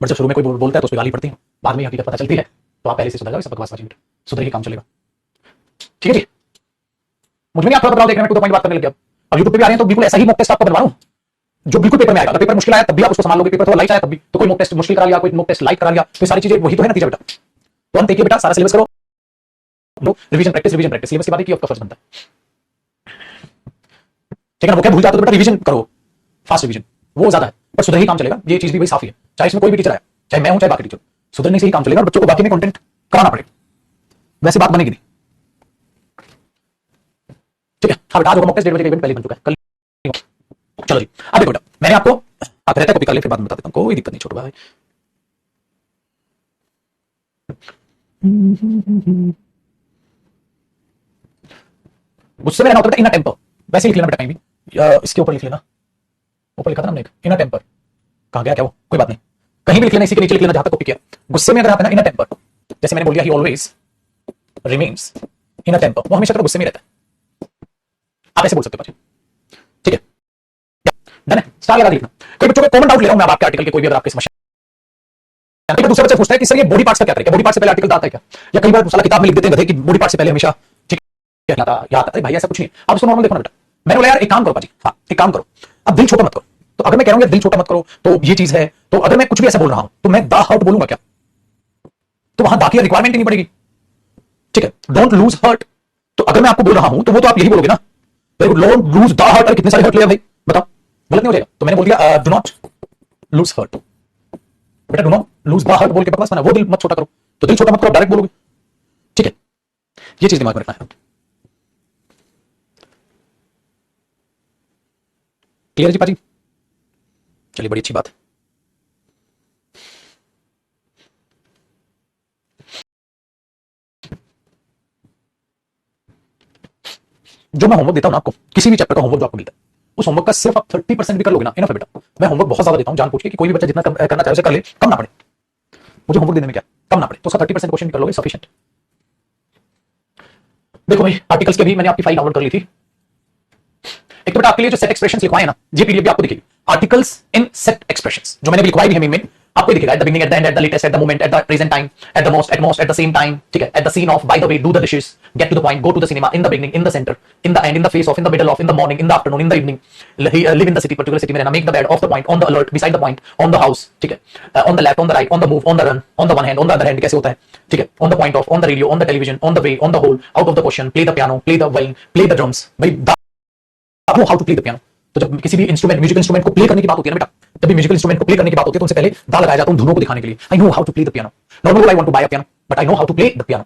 बट जब शुरू में कोई बोलता है तो उस पर गाली पड़ती है, बाद में हकीकत पता चलती है, तो आप पहले से सुधर जाओ, सब बकवासबाजी सुधर ही काम चलेगा, ठीक है जी। मुझे नहीं आप थोड़ा बताओ, देख रहे हैं टू द पॉइंट बात करने लग गया, अब यूट्यूब पे भी आ रहे हैं तो बिल्कुल ऐसा ही मॉक टेस्ट आपको बनवा रहा हूं, जो बिल्कुल पेपर में आएगा, पेपर मुश्किल आया तब भी आप उसको संभाल लोगे, पेपर थोड़ा लाइट आया तब भी, तो कोई मॉक टेस्ट मुश्किल करा लिया, कोई मॉक टेस्ट लाइट करा लिया, तो सारी चीजें वही तो है नतीजा बेटा। तो हम देखिए बेटा, सारा सिलेबस करो, रिवीजन प्रैक्टिस सिलेबस के बाद आपका फर्ज बनता है, ठीक है ना, वो क्या भूल जाते हो तो बेटा रिवीजन करो, फास्ट रिवीजन वो ज्यादा है, पर सुधर ही काम चलेगा, ये चीज भी भाई साफ है, चाहे इसमें कोई भी टीचर आया, चाहे मैं हूं चाहे बाकी टीचर, सुधरने से ही काम चलेगा और बच्चों को बाकी में कंटेंट कराना पड़ेगा, वैसे बात बनेगी नहीं, ठीक है। हाँ बेटा, आज होगा मॉक टेस्ट, 1:30 का इवेंट पहले बन चुका है, कल चलो जी। अब देखो बेटा, मैंने आपको आप रहता कॉपी कर ले, फिर बाद में बता देता हूं, कोई दिक्कत नहीं छोटे भाई। गुस्से में रहना होता है बेटा, इन अ टेम्पर, वैसे लिख लेना बेटा कहीं भी, इसके ऊपर लिख लेना, ऊपर लिखा था ना हमने इन अ टेम्पर, कहां गया क्या वो, कोई बात नहीं, कहीं भी लिख लेना, इसी के नीचे लिख लेना जहां तक कॉपी किया, गुस्से में अगर आप है ना इन अ टेम्पर, जैसे मैंने बोल दिया he always remains in a temper, वो हमेशा गुस्से में रहता है, आप ऐसे बोल सकते हो, ठीक है, डन है, स्टार लगा लिखना। कई बच्चों को कॉमन डाउट ले रहा हूं मैं आपके आर्टिकल के, कोई भी अगर आपकी समस्या, दूसरा बच्चा पूछता है कि सर ये बॉडी पार्ट्स का क्या तरीका, बॉडी पार्ट से पहले आर्टिकल आता है क्या, या कई बार साला किताब में लिख देते हैं कि बॉडी पार्ट से पहले हमेशा, ठीक है, याद आता है भाई, ऐसा कुछ नहीं, आप उसको नॉर्मल देखो ना बेटा, मैंने बोला यार एक काम करो पाजी, हाँ एक काम करो, अब दिल छोटा मत करो, तो अगर मैं कह रहा हूं दिल छोटा मत करो तो ये चीज है, तो अगर मैं कुछ भी ऐसा बोल रहा हूं तो मैं द हर्ट बोलूंगा क्या, तो वहां दा की रिक्वायरमेंट ही नहीं पड़ेगी, ठीक है, डोंट लूज हर्ट, तो अगर मैं आपको बोल रहा हूं तो वो तो आप यही बोलोगे ना, डोंट लूज द हर्ट, और कितने सारे हर्ट लिया भाई बताओ, गलत नहीं हो जाएगा, तो मैंने बोल दिया डू नॉट लूज हर्ट, बेटा do not lose the heart बोल के बकवास बना, वो दिल मत छोटा करो, तो दिल छोटा मत करो, डायरेक्ट बोलोगे, ठीक है, ये चीज दिमाग में रखना है, क्लियर जी पाजी, चलिए बड़ी अच्छी बात। जो मैं होमवर्क देता हूं ना आपको, किसी भी चैप्टर का होमवर्क जो आपको मिलता है, उस होमवर्क का सिर्फ आप 30% भी कर लोगे ना, इनफ है बेटा। मैं होमवर्क बहुत ज्यादा देता हूं जानबूझ के, कि कोई भी बच्चा जितना करना चाहे उसे कर ले, कम ना पड़े, मुझे होमवर्क देने में क्या कम ना पड़े, तो उसका 30% क्वेश्चन भी कर लोगे, सफिशिएंट। देखो भाई, आर्टिकल्स के भी मैंने आपकी फाइल डाउनलोड कर ली थी, एक तो बेटा आपके लिए जो सेट एक्सप्रेशंस लिखवाए ना, ये पीडीएफ भी आपको दिखेगी, आर्टिकल्स इन सेट एक्सप्रेशंस, जो मैंने भी लिखवाई भी है मीम में, आपको दिखेगा at the beginning, at the end, at the latest, at the moment, at the present time, at the most, at the same time, ठीक है, at the scene of, by the way, do the dishes, get to the point, go to the cinema, in the beginning, in the centre, in the end, in the face of, in the middle of, in the morning, in the afternoon, in the evening, live in the city, particular city में रहना, make the bed, off the point, on the alert, beside the point, on the house, ठीक है, on the left, on the right, on the move, on the run, on the one hand, on the other hand, कैसे होता है, ठीक है, on the point of, on the radio, on the television, on the way, on the whole, out of the question, play the piano, play the violin, play the drums, भाई आप know how to play the piano, तो जब किसी भी इंस्ट्रूमेंट, म्यूजिकल इंस्ट्रूमेंट को प्ले करने की बात होती है ना बेटा, जब भी म्यूजिकल इंस्ट्रूमेंट को प्ले करने की बात होती है तो उनसे पहले दा लगाया जाता है उन धुनों को दिखाने के लिए, I know how to play the piano, not only I want to buy a piano but I know how to play the piano.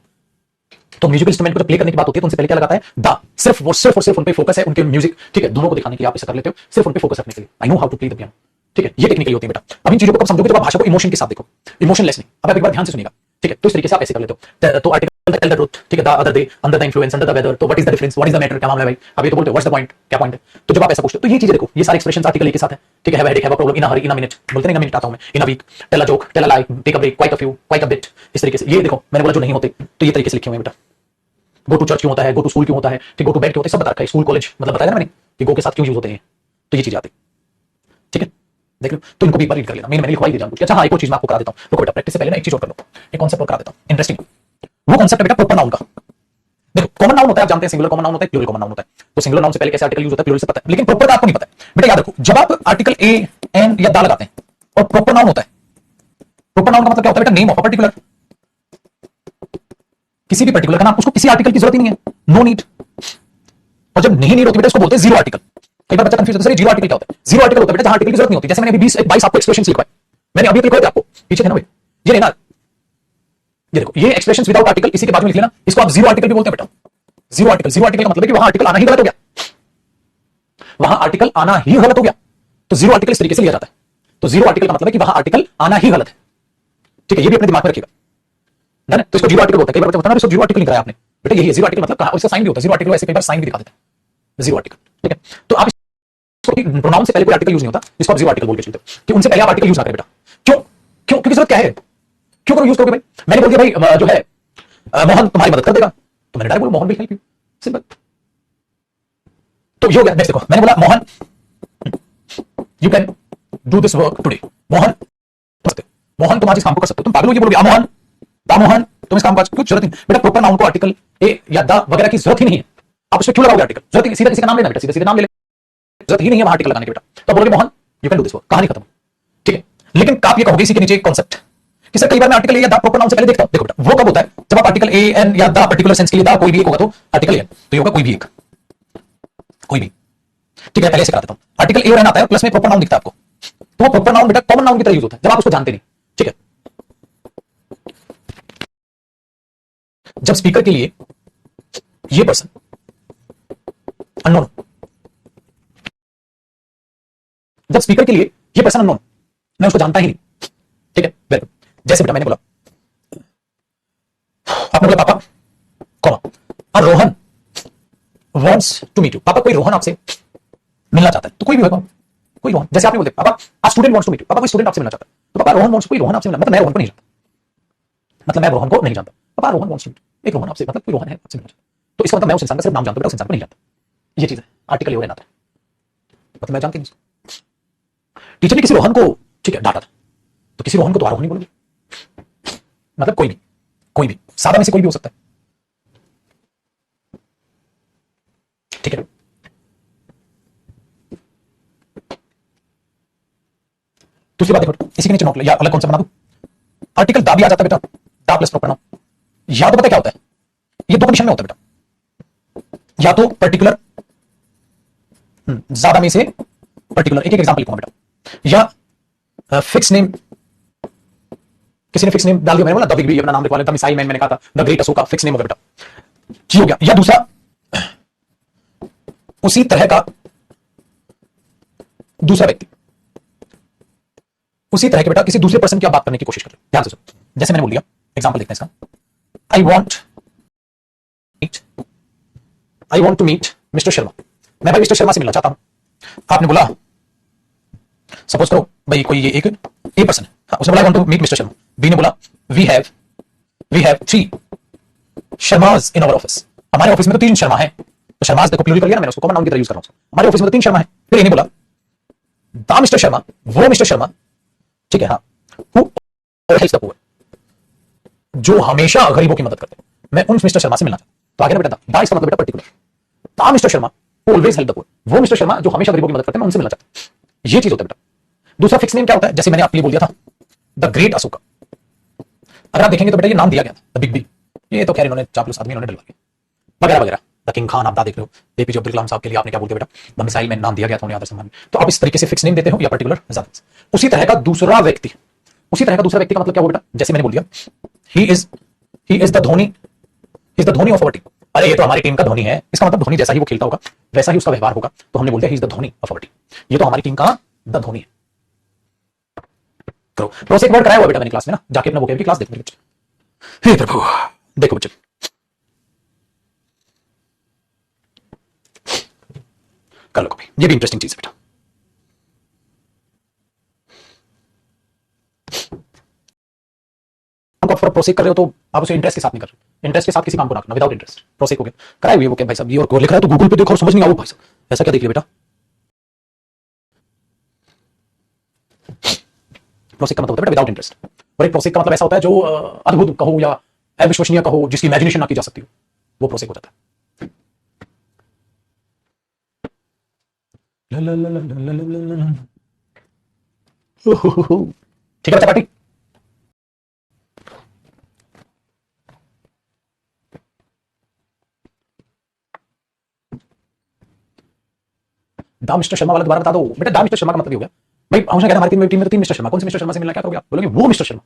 तो म्यूजिकल इंस्ट्रूमेंट को जब प्ले करने की बात होती है तो उनसे पहले क्या लगाता है दा, सिर्फ और सिर्फ उन पे फोकस है, उनके म्यूजिक, ठीक है, धुनों को दिखाने के लिए आप इसे कर लेते हो, सिर्फ उन पे फोकस रखने के लिए, I know how to play the piano, ठीक है, ये टेक्निकली होती है बेटा। अब इन चीजों को कब समझोगे जब आप भाषा को इमोशन के साथ देखो, इमोशनलेस नहीं। अब आप एक बार ध्यान से सुनिएगा, ठीक है, तो इस तरीके से आप ऐसे कर लेते हो, तो आर्टिकल टेल द ट्रुथ, ठीक है, the other day, under the influence, under the weather, तो what is the difference, what is the matter, क्या मामला है भाई, अब ये तो बोलते हो व्हाट्स द पॉइंट, क्या पॉइंट है, तो जब आप ऐसा पूछते हो तो ये चीजें देखो, ये सारे एक्सप्रेशंस आर्टिकल के साथ है, ठीक है, have a headache, have a problem, in a hurry, in a minute, बोलते नहीं इन अ मिनट आता हूं मैं, in a week, tell a joke, tell a lie, take a break, quite a few, quite a bit, इस तरीके से। ये देखो मैंने बोला जो नहीं होते, तो ये तरीके से लिखे हुए हैं बेटा, गो टू चर्च क्यों होता है, गो टू स्कूल क्यों होता है, ठीक, गो टू बेड क्यों होता है, सब बता रखा है, स्कूल कॉलेज मतलब बताया ना मैंने कि गो के साथ क्यों यूज होते हैं, तो ये चीज आती, ठीक है। देख लो, तो इनको भी एक बार रीड कर लेना, मैंने लिखवाई थी जानबूझ के। अच्छा हाँ, एक और चीज मैं आपको करा देता हूँ, रुको बेटा, प्रैक्टिस से पहले ना एक चीज और कर लो, एक कॉन्सेप्ट और करा देता हूँ, इंटरेस्टिंग। वो कॉन्सेप्ट है बेटा प्रोपर नाउन का। देखो, कॉमन नाउन होता है, आप जानते हैं, सिंगुलर कॉमन नाउन होता है, प्लूरल कॉमन नाउन होता है। तो सिंगुलर नाउन से पहले कैसे आर्टिकल यूज होता है, प्लूरल से पता है, लेकिन प्रोपर का आपको नहीं पता है। बेटा याद रखो, जब आप आर्टिकल ए, एन या दा लगाते हैं और प्रोपर नाउन होता है, प्रोपर नाउन का मतलब क्या होता है बेटा, नेम ऑफ अ पर्टिकुलर, किसी भी पर्टिकुलर का नाम, उसको किसी आर्टिकल की जरूरत ही नहीं है, नो नीड। और जब नहीं नीड होती बेटा, उसको बोलते हैं जीरो आर्टिकल। कई बार बच्चा कंफ्यूज होता है, सर जीरो आर्टिकल क्या होता है? जीरो आर्टिकल होता है बेटा जहां आर्टिकल की जरूरत नहीं होती। जैसे मैंने अभी 22 आपको एक्सप्रेशंस लिखवाए, मैंने अभी लिखवाए थे आपको, पीछे थे ना वे, ये लेना, ये देखो, ये एक्सप्रेशंस विदाउट आर्टिकल, इसी के बाद में लिख लेना, इसको आप जीरो आर्टिकल भी बोलते हैं बेटा। जीरो आर्टिकल, जीरो आर्टिकल का मतलब है कि वहां आर्टिकल आना ही गलत हो गया, वहां आर्टिकल आना ही गलत हो गया, तो जीरो आर्टिकल इस तरीके से लिया जाता है। तो जीरो आर्टिकल का मतलब है कि वहां आर्टिकल आना ही गलत है, ठीक है, ये भी अपने दिमाग में रखिएगा, डन है? तो इसको जीरो आर्टिकल बोलते हैं। कई बार बच्चा बताना इसको जीरो आर्टिकल लिख रहा है आपने, बेटा यही है जीरो आर्टिकल, मतलब कहां उसका साइन भी होता है, जीरो आर्टिकल ऐसे कई बार साइन भी दिखा देता है, जीरो आर्टिकल, ठीक है। तो आप प्रोनाउन से पहले कोई आर्टिकल यूज नहीं होता, इसको आप जीरो आर्टिकल बोल के चलते हो कि उनसे पहले आप आर्टिकल यूज ना करें बेटा। क्यों क्यों क्योंकि जरूरत क्या है, क्यों करो यूज करोगे भाई? मैंने बोल दिया भाई जो है मोहन तुम्हारी मदद कर देगा, तो मैंने डायरेक्ट बोला Mohan will help you, simple. तो ये हो गया। नेक्स्ट देखो, मैंने बोला Mohan you can do this work today, Mohan Mohan तुम आज इस काम को कर सकते हो। तुम पागल हो, ये बोलोगे मोहन मोहन तुम इस काम को, कुछ जरूरत नहीं बेटा। प्रोपर नाउन को आर्टिकल ए या द वगैरह की जरूरत ही नहीं है, आप उसमें क्यों लगाओगे आर्टिकल? जरूरत ही, सीधा किसी का नाम लेना बेटा, सीधा सीधा नाम ले, जरूरत ही नहीं है वहां आर्टिकल लगाने की बेटा। तो बोलोगे Mohan you can do this work, कहानी खत्म, ठीक है। लेकिन आप ये कहोगे इसी के नीचे एक कॉन्सेप्ट कि सर कई बार मैं आर्टिकल ए या द प्रोपर नाउन से पहले देखता हूं। देखो बेटा, वो कब होता है जब आप आर्टिकल ए एन या द पर्टिकुलर सेंस के लिए द कोई भी एक होगा तो आर्टिकल ए, तो ये होगा कोई भी एक, कोई भी, ठीक है। पहले से करा देता हूं, आर्टिकल ए और एन आता है प्लस में प्रोपर नाउन दिखता है आपको, तो वो प्रोपर नाउन बेटा कॉमन नाउन की तरह यूज होता है जब आप उसको जानते नहीं, ठीक है। जब स्पीकर के लिए ये पर्सन अननोन, जब स्पीकर के लिए ये पर्सन अननोन, मैं उसको जानता ही नहीं, ठीक है, वेरी गुड। जैसे बेटा मैंने बोला, आपने बोला papa comma Rohan wants to meet you, पापा कोई रोहन आपसे मिलना चाहता है, तो कोई भी होगा, कोई रोहन, जैसे आपने बोलते पापा a student wants to meet you, पापा कोई स्टूडेंट आपसे मिलना चाहता है, तो पापा रोहन वांट्स, कोई रोहन आपसे मिलना, मतलब मैं रोहन को नहीं जानता, मतलब मैं रोहन को नहीं जानता, पापा रोहन वांट्स टू मीट, एक रोहन आपसे, मतलब कोई रोहन है आपसे मिलना चाहता है, तो इसका मतलब मैं उस इंसान का सिर्फ नाम जानता हूं बेटा, उस इंसान को नहीं जानता। ये चीज है, आर्टिकल ए आता है, मतलब मैं जानती नहीं। टीचर ने किसी रोहन को, ठीक है, डांटा था, तो किसी रोहन को तो रोहन नहीं बोलोगे, मतलब कोई भी, कोई भी, सादा में से कोई भी हो सकता है, ठीक है। दूसरी बात देखो, इसी के नीचे नोट या अलग कौन सा बना दूं, आर्टिकल दा भी आ जाता है बेटा, दा प्लस प्रोपर नाउन, या तो पता क्या होता है, ये दो कंडीशन में होता है बेटा, या तो पर्टिकुलर ज्यादा में से पर्टिकुलर, एक एक एग्जांपल लिखूंगा बेटा, या फिक्स नेम, किसी ने फिक्स नेम डाल दिया, मैंने बोला द बिग बी अपना नाम लिखवा लेता, मिसाइल मैन मैंने कहा था, the great Ashoka, fix name हो गया बेटा, जी हो गया। या दूसरा उसी तरह का दूसरा व्यक्ति, उसी तरह के बेटा किसी दूसरे पर्सन की आप बात करने की कोशिश कर रहे हो, ध्यान से सुनो, जैसे मैंने बोल दिया, एग्जांपल देखते हैं इसका, I want to meet mister Sharma, मैं भाई मिस्टर शर्मा से मिलना चाहता हूं। आपने बोला सपोज करो भाई कोई ये एक ए पर्सन है, हाँ, उसने बोला I want to meet mister Sharma, B ने बोला we have 3 Sharmas in our office, हमारे ऑफिस में तो 3 शर्मा है, तो शर्माज देखो प्लूरल कर लिया ना मैंने, उसको कॉमन नाउन की तरह यूज कर रहा हूं, हमारे ऑफिस में तो 3 शर्मा है। फिर इन्हें बोला द मिस्टर शर्मा, वो मिस्टर शर्मा, ठीक है, हाँ, हु हेल्प्स द पुअर, जो हमेशा गरीबों की मदद करते हैं, मैं उन मिस्टर शर्मा से मिलना चाहता हूं। तो आगे ना बेटा दा इसका मतलब बेटा particular, the mister Sharma always help the poor, वो मिस्टर शर्मा जो हमेशा गरीबों की मदद करते हैं, मैं उनसे मिलना चाहता हूं, ये चीज होता है बेटा। दूसरा फिक्स नेम क्या होता है, जैसे मैंने आपके लिए बोल दिया था द ग्रेट अशोका, अगर आप देखेंगे तो बेटा ये नाम दिया गया था द बिग बी, ये तो खैर इन्होंने चापलूस आदमी इन्होंने डलवा दिया वगैरह वगैरह, द किंग खान आप देख रहे हो, एपीजे अब्दुल कलाम साहब के लिए आपने क्या बोल दिया बेटा, द मिसाइल मैन नाम दिया गया था उन्हें आदर सम्मान। तो आप इस तरीके से फिक्स नेम देते हो या पर्टिकुलर ज्यादा। उसी तरह का दूसरा व्यक्ति, उसी तरह का दूसरा व्यक्ति का मतलब क्या हो बेटा, जैसे मैंने बोल दिया he is the Dhoni, he is the Dhoni of our team, अरे ये तो हमारी टीम का धोनी है, इसका मतलब धोनी जैसा ही वो खेलता होगा वैसा ही उसका व्यवहार होगा, तो हमने बोल दिया he is the Dhoni of our team, ये तो हमारी टीम का द धोनी है। करो प्रोसेक वर्ड कराया हुआ बेटा मैंने क्लास में ना, जाके अपना वोकैबुलरी क्लास देखो मेरे बच्चे, हे प्रभु, देखो बच्चे कर लो कभी, ये भी इंटरेस्टिंग चीज है बेटा। आप प्रोसेक कर रहे हो तो आप उसे इंटरेस्ट के साथ नहीं कर रहे, इंटरेस्ट के साथ किसी काम को ना करना, विदाउट इंटरेस्ट प्रोसेक हो गया, कराए हुए वो क्या भाई साहब, ये और लिख रहा है तो गूगल पे देखो और समझ नहीं आओ भाई साहब, ऐसा क्या देख लिया बेटा। प्रोसेक का मतलब होता है विदाउट इंटरेस्ट, और एक प्रोसेक का मतलब ऐसा होता है जो अद्भुत कहो या अविश्वसनीय कहो, जिसकी इमेजिनेशन ना की जा सकती हो, वो प्रोसेक हो जाता है। ठीक है बच्चा पार्टी। दा मिस्टर शर्मा वाला दोबारा बता दो बेटा। दा मिस्टर शर्मा का मतलब ये हो गया भाई, हमेशा कहता हमारी टीम में 3 मिस्टर शर्मा, कौन से मिस्टर शर्मा से मिलना, क्या करोगे आप? बोलोगे वो मिस्टर शर्मा।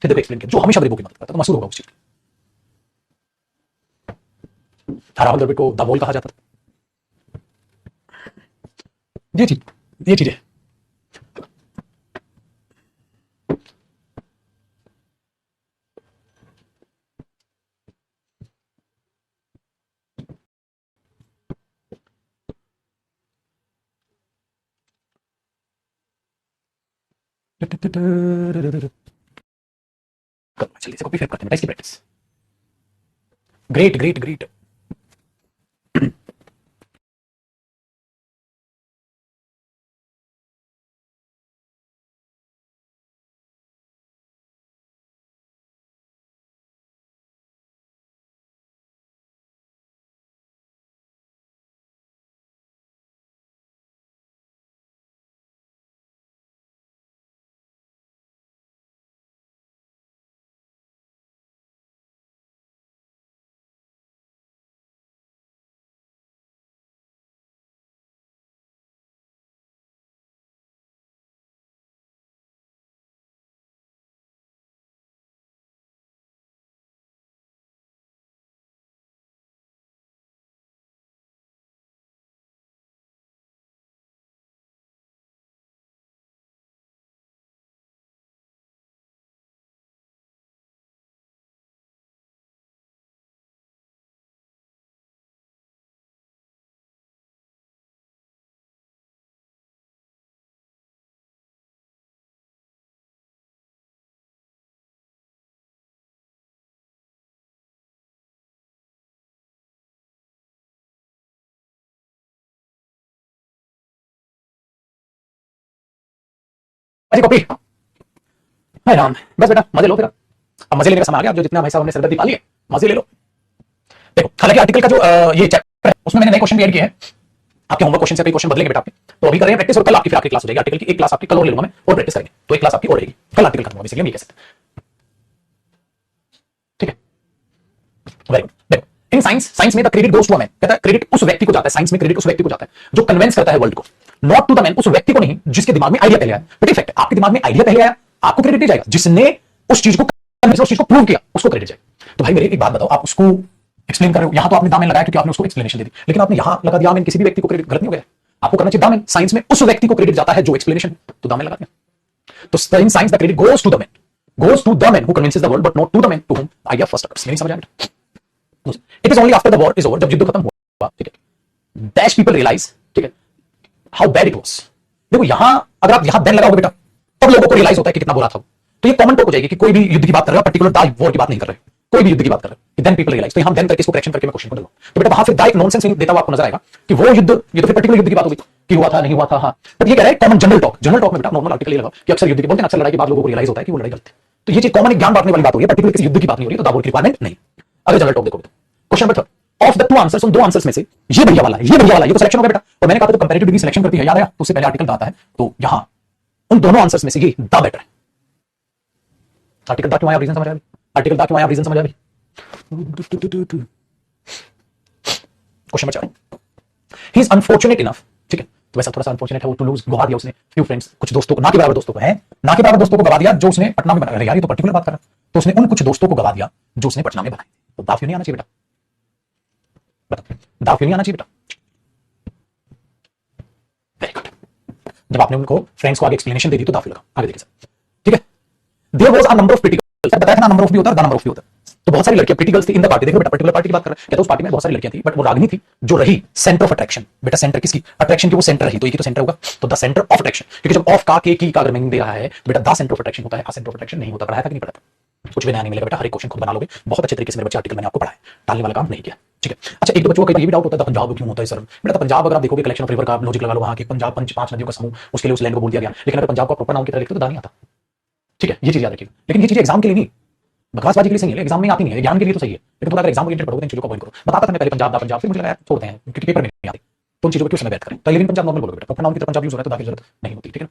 फिर देखो एक्सप्लेन किया, जो हमेशा ब्रेबो की मदद करता है, तो मशहूर होगा उस चीज। राहुल द्रविड़ को द वॉल कहा जाता था। ये चीज है। जल्दी से कॉपी फेक करते हैं इसकी प्रैक्टिस। Great great great. अरे कॉपी। हाय राम, बस बेटा मजे लो फिर। अब मजे लेने का समय आ गया, जो जितना भाई साहब हमने सरदर्दी पाली है, मजे ले लो। देखो हालांकि आर्टिकल का जो ये चैप्टर है उसमें मैंने नए क्वेश्चन भी ऐड किए हैं। आपके होमवर्क क्वेश्चन से कई क्वेश्चन बदलेंगे बेटा आपके, तो अभी कर रहे हैं प्रैक्टिस, और कल आपकी फिर आखिरी क्लास हो जाएगी आर्टिकल की। एक क्लास आपकी कल और ले लूंगा मैं, और प्रैक्टिस करेंगे, तो एक क्लास आपकी और रहेगी। कल आर्टिकल खत्म होगा बेसिकली, हम ये कह सकते हैं। ठीक है, वेरी गुड। देखो इन साइंस में the credit goes to a man, कहता है क्रेडिट उस व्यक्ति को जाता है, साइंस में क्रेडिट उस व्यक्ति को जाता है जो कन्विंस करता है वर्ल्ड को, नॉट टू द मैन, उस व्यक्ति को नहीं जिसके दिमाग में आइडिया पहले आया। बट इफेक्ट आपके दिमाग में आइडिया पहले आया, आपको क्रेडिट नहीं जाएगा। जिसने उस चीज को प्रूव किया उसको क्रेडिट जाएगा। तो भाई मेरी एक बात बताओ, आप उसको एक्सप्लेन कर रहे हो, यहां तो आपने दामन लगाया क्योंकि आपने उसको एक्सप्लेनेशन दे दी, लेकिन आपने यहां लगा दिया, किसी भी व्यक्ति को क्रेडिट, गलत नहीं हो गया? आपको करना चाहिए दामन। साइंस में उस व्यक्ति को क्रेडिट जाता है जो एक्सप्लेनेशन, तो दामन लगा दिया। तो in science the credit goes to the man, goes to the man who convinces the world, but not to the man to whom the idea first occurs। नहीं समझ आया? It is only after the war is over, जब युद्ध खत्म हुआ, ठीक है, dash people realize, ठीक है, how bad it was। देखो यहां अगर आप यहां देन लगाओगे बेटा, तब लोगों को रियलाइज होता है कि कितना बुरा था। तो ये कॉमन टॉक हो जाएगी कि कोई भी युद्ध की बात कर रहा है, पर्टिकुलर द वॉर की बात नहीं कर रहे, कोई भी युद्ध की बात कर रहे हैं, देन पीपल रियलाइज। तो यहां देन करके इसको करेक्शन करके मैं क्वेश्चन को दूंगा, तो बेटा वहां फिर दा एक नॉनसेंस देता हुआ आपको नजर आएगा कि वो युद्ध, ये तो फिर पर्टिकुलर युद्ध की बात होगी कि हुआ था नहीं हुआ था। हाँ, बट ये कह रहा है common general talk. General talk में बेटा नॉर्मल आर्टिकल ये लगा कि अक्सर युद्ध के बोलते हैं, अक्सर लड़ाई के बाद लोगों को रियलाइज होता है कि वो लड़ाई गलत थी। तो ये चीज कॉमन ज्ञान बांटने वाली बात हो रही है, पर्टिकुलर किसी युद्ध की बात नहीं हो रही, तो दा वॉर की रिक्वायरमेंट नहीं। अगर जनरल टॉक देखोगे तो question number 3, of the two answers, उन दो आंसर्स में से ये बढ़िया वाला है, ये बढ़िया वाला, ये तो सिलेक्शन हो गया बेटा। और मैंने कहा था तो कंपैरेटिव डिग्री सिलेक्शन करती है, याद आया? तो उससे पहले आर्टिकल आता है, तो यहां उन दोनों आंसर्स में से ये द बेटर है। आर्टिकल दा क्यों आया, रीजन समझ आया? आर्टिकल दा क्यों आया, रीजन समझ आया? Question number 4, he is unfortunate enough, ठीक है, तो वैसा थोड़ा सा अनफॉर्चुनेट है वो, टू लूज, गवा दिया उसने फ्यू फ्रेंड्स, कुछ दोस्तों को, ना के बराबर दोस्तों को, है ना के बराबर दोस्तों को गवा दिया जो उसने पटना में बनाया। यार ये तो पर्टिकुलर बात कर रहा है, तो उसने उन कुछ दोस्तों को गवा दिया जो उसने पटना में बनाए। तो दाव क्यों नहीं आना चाहिए बेटा? बता, दाव क्यों नहीं आना चाहिए बेटा? Very good. जब आपने उनको फ्रेंड्स को आगे एक्सप्लेनेशन दे दी तो दाव लगा। आगे देखिए सर, ठीक है, there was a number of pretty girls, बताया था ना नंबर ऑफ भी होता है, द नंबर ऑफ भी होता है। तो बहुत सारी लड़कियां प्रीटी गर्ल्स थी इन द पार्टी। देखो बेटा पर्टिकुलर पार्टी की बात कर रहा है, कहता उस पार्टी में बहुत सारी लड़कियां थी, बट वो रागिनी थी जो रही सेंटर ऑफ अट्रैक्शन। बेटा सेंटर किसकी? अट्रैक्शन की, वो सेंटर रही, तो ये तो सेंटर होगा, तो द सेंटर ऑफ अट्रैक्शन, क्योंकि जब ऑफ का के की का अगर मीनिंग दे रहा है तो बेटा द सेंटर ऑफ अट्रैक्शन होता है, सेंटर ऑफ अट्रैक्शन नहीं होता। पढ़ाया था कि नहीं पढ़ाया था? कुछ भी नया नहीं मिलेगा बेटा, हर एक क्वेश्चन खुद बना लोगे बहुत अच्छे तरीके से। मेरे बच्चे आर्टिकल मैंने आपको पढ़ाया, टालने वाला काम नहीं किया, ठीक है। अच्छा एक दो बच्चों को ये भी डाउट होता है पंजाब क्यों होता है सर? बेटा पंजाब अगर आप देखोगे कलेक्शन ऑफ रिवर का लॉजिक लगा लो, वहां के पंजाब 5 नदियों का समूह, उसके लिए उस लैंड को बोल दिया गया, लेकिन अगर पंजाब का प्रॉपर नाम की तरह लिखते तो दा नहीं आता। ठीक है, ये चीज याद रखिएगा। लेकिन ये चीज एग्जाम के लिए नहीं, बकवासबाजी के लिए सही है, एग्जाम में आती नहीं है, ज्ञान के लिए तो सही है, लेकिन अगर एग्जाम ओरिएंटेड पढ़ोगे तो इन चीजों को अवॉइड करो। बताता था मैं पहले पंजाब फिर मुझे लगा यार छोड़ते हैं क्योंकि पेपर में नहीं आती, तो उन चीजों को क्यों समय व्यर्थ करें। तो 11 पंजाब नॉर्मल बोलोगे बेटा, प्रोनाउन की तरफ पंजाब यूज हो रहा है तो दाखिल जरूरत नहीं होती, ठीक है।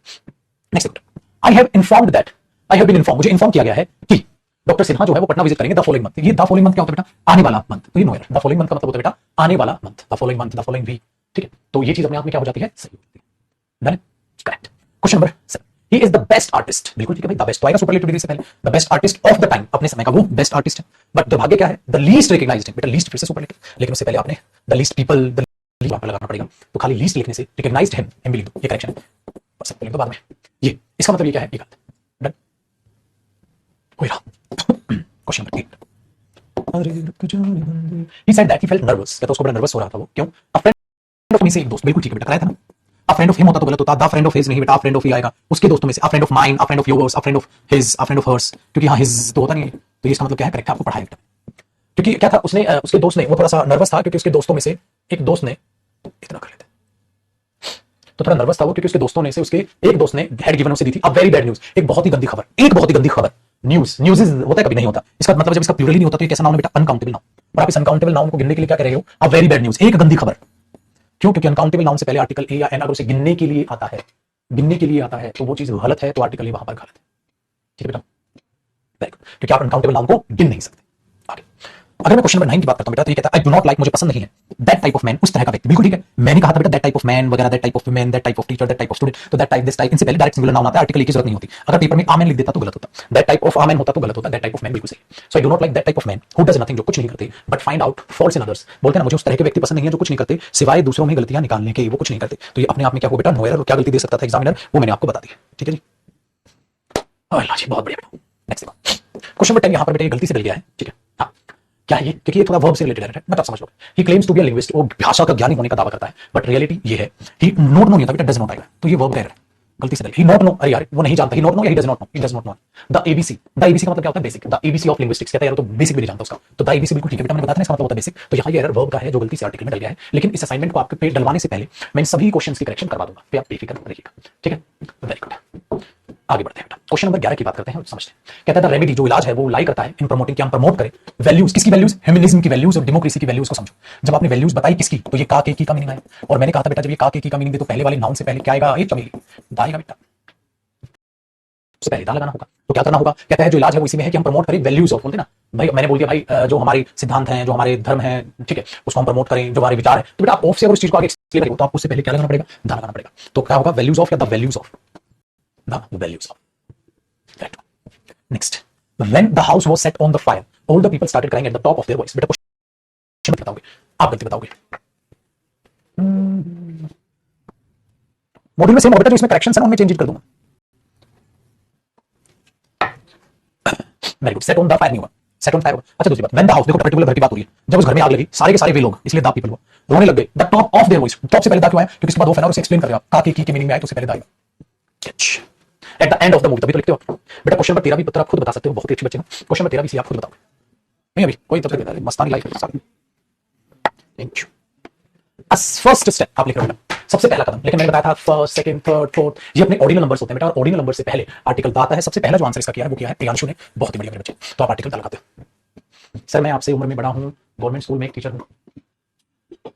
Next, I have informed that, I have been inform, मुझे इन्फॉर्म किया गया है कि डॉक्टर सिन्हा जो है वो पटना विजिट करेंगे द फॉलोइंग मंथ। ये द फॉलोइंग मंथ क्या होता है बेटा? आने वाला मंथ। तो ये नो यार, द फॉलोइंग मंथ का मतलब होता है बेटा आने वाला month, the following month, the following week, ठीक है। तो ये चीज अपने आप में क्या हो जाती है? सही होती है। Done, correct. Question number 7, he is the best artist. बिल्कुल ठीक है भाई, द बेस्ट तो आएगा सुपरलेटिव डिग्री से पहले, the best artist of the time, अपने समय का वो बेस्ट आर्टिस्ट है। बट दुर्भाग्य क्या है? द लीस्ट रिकॉग्नाइज्ड है। बेटा लीस्ट फिर से सुपरलेटिव, लेकिन उससे पहले आपने the least people, the least वहां पर लगाना पड़ेगा। तो खाली लीस्ट लिखने से रिकॉग्नाइज्ड हिम, हिम भी लिख दो, ये करेक्शन है। बस लिख दो बाद में, ये इसका मतलब ये क्या है? ये गलत। डन, हो रहा। Question number 8, he said that he felt nervous, कहता उसको बड़ा नर्वस हो रहा था वो, क्यों? a friend of me से एक दोस्त, बिल्कुल ठीक है बेटा, कराया था ना। a friend of him होता तो गलत होता, the friend of his नहीं बेटा, a friend of ही आएगा, उसके दोस्तों में से, a friend of mine, a friend of yours, a friend of his, a friend of hers, क्योंकि यहाँ his तो होता नहीं है, तो ये इसका मतलब क्या है? करेक्ट है, आपको पढ़ाया बेटा। क्योंकि क्या था, उसने उसके दोस्त ने, वो थोड़ा सा नर्वस था क्योंकि उसके दोस्तों में से एक दोस्त ने, इतना कर लेते तो थोड़ा नर्वस था वो क्योंकि उसके दोस्तों ने से उसके एक दोस्त ने हैड गिवन उसे दी थी अ वेरी बैड न्यूज, एक बहुत ही गंदी खबर, एक बहुत ही गंदी खबर। न्यूज होता है कभी नहीं होता, इसका मतलब जब इसका प्लूरल नहीं होता तो ये कैसा नाउन है बेटा? Uncountable noun. और आप इस अनकाउंटेबल नाउन को गिनने के लिए क्या कह रहे हो? अ वेरी बैड न्यूज, एक गंदी खबर। क्यों? क्योंकि अनकाउंटेबल नाउन से पहले आर्टिकल ए या एन अगर उसे गिनने के लिए आता है, गिनने के लिए आता है तो वो चीज गलत है, तो आर्टिकल ए वहां पर गलत है, ठीक है बेटा? वेरी गुड, क्योंकि आप अनकाउंटेबल नाउन को गिन नहीं सकते। आगे अगर मैं क्वेश्चन नंबर 9 की बात करता हूं बेटा, तो ये कहता है आई डू नॉट लाइक, मुझे पसंद नहीं है, दैट टाइप ऑफ मैन, उस तरह का व्यक्ति। बिल्कुल ठीक है, मैंने कहा था बेटा दैट टाइप ऑफ मैन वगैरह, that type of women, that type of teacher, that type of student, तो दैट टाइप, दिस टाइप, इनसे पहले डायरेक्ट सिंगुलर नाउन आता है, आर्टिकल की जरूरत नहीं होती। अगर पेपर में आमेन लिख देता तो गलत होता, दैट टाइप ऑफ आमेन होता तो गलत होता, दैट टाइप ऑफ मैन बिल्कुल सही। So I do not like that type of man who does nothing, जो कुछ नहीं करते, but find out faults in others. बोलते हैं ना, मुझे उस तरह के व्यक्ति पसंद नहीं है जो कुछ नहीं करते सिवाय दूसरों में गलतियां निकालने के, वो कुछ नहीं करते। तो ये अपने आप में क्या हो बेटा? No error. क्या गलती दे सकता था एग्जामिनर, वो मैंने आपको बता दी, ठीक है जी। अल्लाह जी, बहुत बढ़िया। नेक्स्ट क्वेश्चन नंबर 10, यहां पर बेटा ये गलती से मिल गया है, ठीक है। हाँ, क्या है ये? क्योंकि ये थोड़ा वर्ब से रिलेटेड है, बट आप समझ लो। He claims to be a linguist, वो भाषा का ज्ञानी होने का दावा करता है, बट रियलिटी ये है ही नोट नो नहीं होता बेटा, डज नॉट आएगा, तो ये वर्ब है, गलती से ही नॉट नो। अरे यार वो नहीं जानता, ही नॉट नो या he does not know, he does not know. The ABC, the ABC का मतलब क्या होता है? Basic, the ABC of linguistics, कहता है यार तो बेसिक भी नहीं जानता उसका, तो द एबीसी बिल्कुल ठीक है बेटा, मैंने बताया ना इसका मतलब होता है बेसिक। तो यहाँ ये एरर वर्ब का है जो गलती से आर्टिकल में डल गया है, लेकिन इस असाइनमेंट को आपके पे डलवाने से पहले मैं इन सभी क्वेश्चंस की करेक्शन करवा दूंगा, फिर आप बेफिक्र रहिएगा, ठीक है? वेरी गुड, आगे बढ़ते हैं बेटा। क्वेश्चन नंबर 11 की बात करते हैं, समझते हैं। कहता है रेमेडी, जो इलाज है वो लाई करता है इन प्रमोटिंग, क्या हम प्रमोट करें वैल्यूज, किसकी वैल्यूज? ह्यूमनिज्म की वैल्यूज और डेमोक्रेसी की वैल्यूज को समझो। जब आपने वैल्यूज बताई किसकी, तो ये का के की का मीनिंग आया, और मैंने कहा था बेटा जब ये का के की का मीनिंग दे तो पहले वाले नाउन से पहले क्या आएगा? ये चमेली, दा आएगा बेटा, उससे पहले दा लगाना होगा। तो क्या करना होगा? कहता है जो इलाज है वो इसी में है कि हम प्रमोट करें वैल्यूज ऑफ, बोलते ना भाई, मैंने बोल दिया भाई जो हमारे सिद्धांत हैं, जो हमारे धर्म हैं, ठीक है, उसको हम प्रमोट करें, जो हमारे विचार है। तो बेटा आप ऑफ से अगर उस चीज को आगे एक्सप्लेन करेंगे तो आपको उससे पहले क्या लगाना पड़ेगा? दा लगाना पड़ेगा। तो क्या होगा? वैल्यूज ऑफ या the values of, the values of. Next, when the house was set on the fire, all the people started crying at the top of their voice. बेटा क्वेश्चन बताओगे, आप गलती बताओगे। मॉड्यूल में सेम होगा बेटा, जो इसमें करेक्शंस है ना उनमें चेंज कर दूंगा। Very good, set on the fire नहीं हुआ, सेट ऑन फायर होगा। अच्छा दूसरी बात, when the house, देखो पर्टिकुलर घर की बात हो रही है, जब उस घर में आग लगी सारे के सारे वे लोग, इसलिए द पीपल हुआ, रोने लग गए, the top of their voice, top से पहले द क्यों आया? क्योंकि इसके बाद ऑफ है ना, उसे एक्सप्लेन कर रहे हो आप, का की मीनिंग में आए तो उससे पहले द आएगा। Eight the end of the movie, तभी तो लिखते हो बेटा। क्वेश्चन नंबर 13 भी पत्र आप खुद बता सकते हो, बहुत ही अच्छे बच्चे हो। क्वेश्चन नंबर 13 भी आप खुद बताओगे, नहीं अभी कोई तब तक मस्तानी लाइफ है। Thank you. फर्स्ट स्टेप आप लिख रहे हो बेटा, सबसे पहला कदम, लेकिन मैंने बताया था फर्स्ट, सेकंड, थर्ड, फोर्थ, ये अपने ऑर्डिनल नंबर्स होते हैं बेटा, और ऑर्डिनल नंबर से पहले आर्टिकल आता है। सबसे पहला जो आंसर इसका किया है वो किया है प्रियांशु ने, बहुत ही बढ़िया मेरे बच्चे। तो आप आर्टिकल लगाते हो। सर मैं आपसे उम्र में बड़ा हूँ, गवर्नमेंट स्कूल में एक टीचर हूँ।